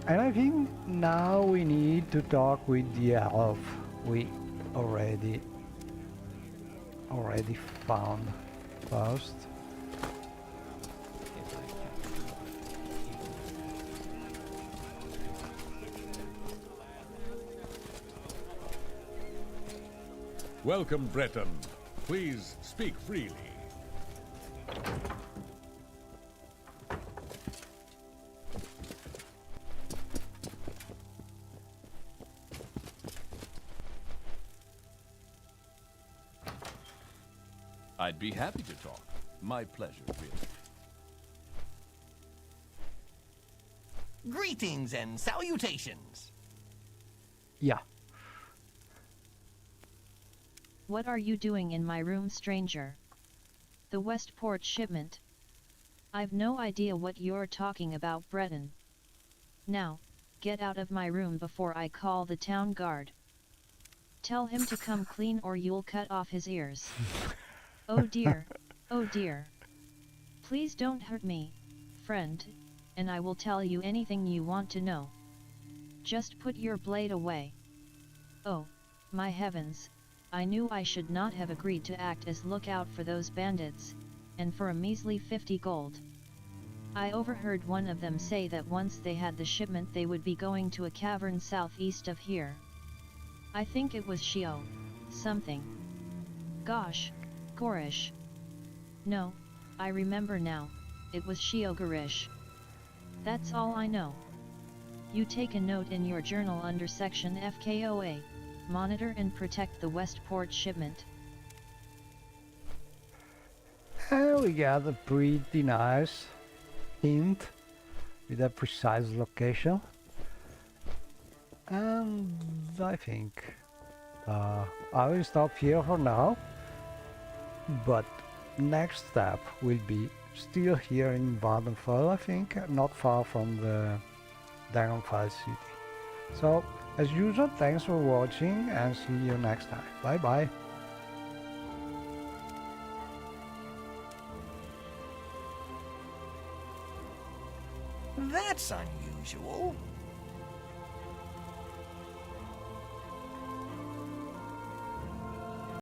And I think now we need to talk with the elf we already found first. Welcome, Breton. Please speak freely. I'd be happy to talk. My pleasure, really. Greetings and salutations. Yeah. What are you doing in my room, stranger? The Westport shipment? I've no idea what you're talking about, Breton. Now, get out of my room before I call the town guard. Tell him to come clean or you'll cut off his ears. Oh dear, oh dear. Please don't hurt me, friend, and I will tell you anything you want to know. Just put your blade away. Oh, my heavens, I knew I should not have agreed to act as lookout for those bandits, and for a measly 50 gold. I overheard one of them say that once they had the shipment they would be going to a cavern southeast of here. I think it was Shio, something. Gosh, Gorish. No, I remember now, it was Shio Gorish. That's all I know. You take a note in your journal under section FKOA, monitor and protect the Westport shipment. We got a pretty nice hint with a precise location. And I think I will stop here for now, but next step will be still here in Vardenfell, I think, not far from the Dragonfell city. So, as usual, thanks for watching and see you next time. Bye bye. That's unusual.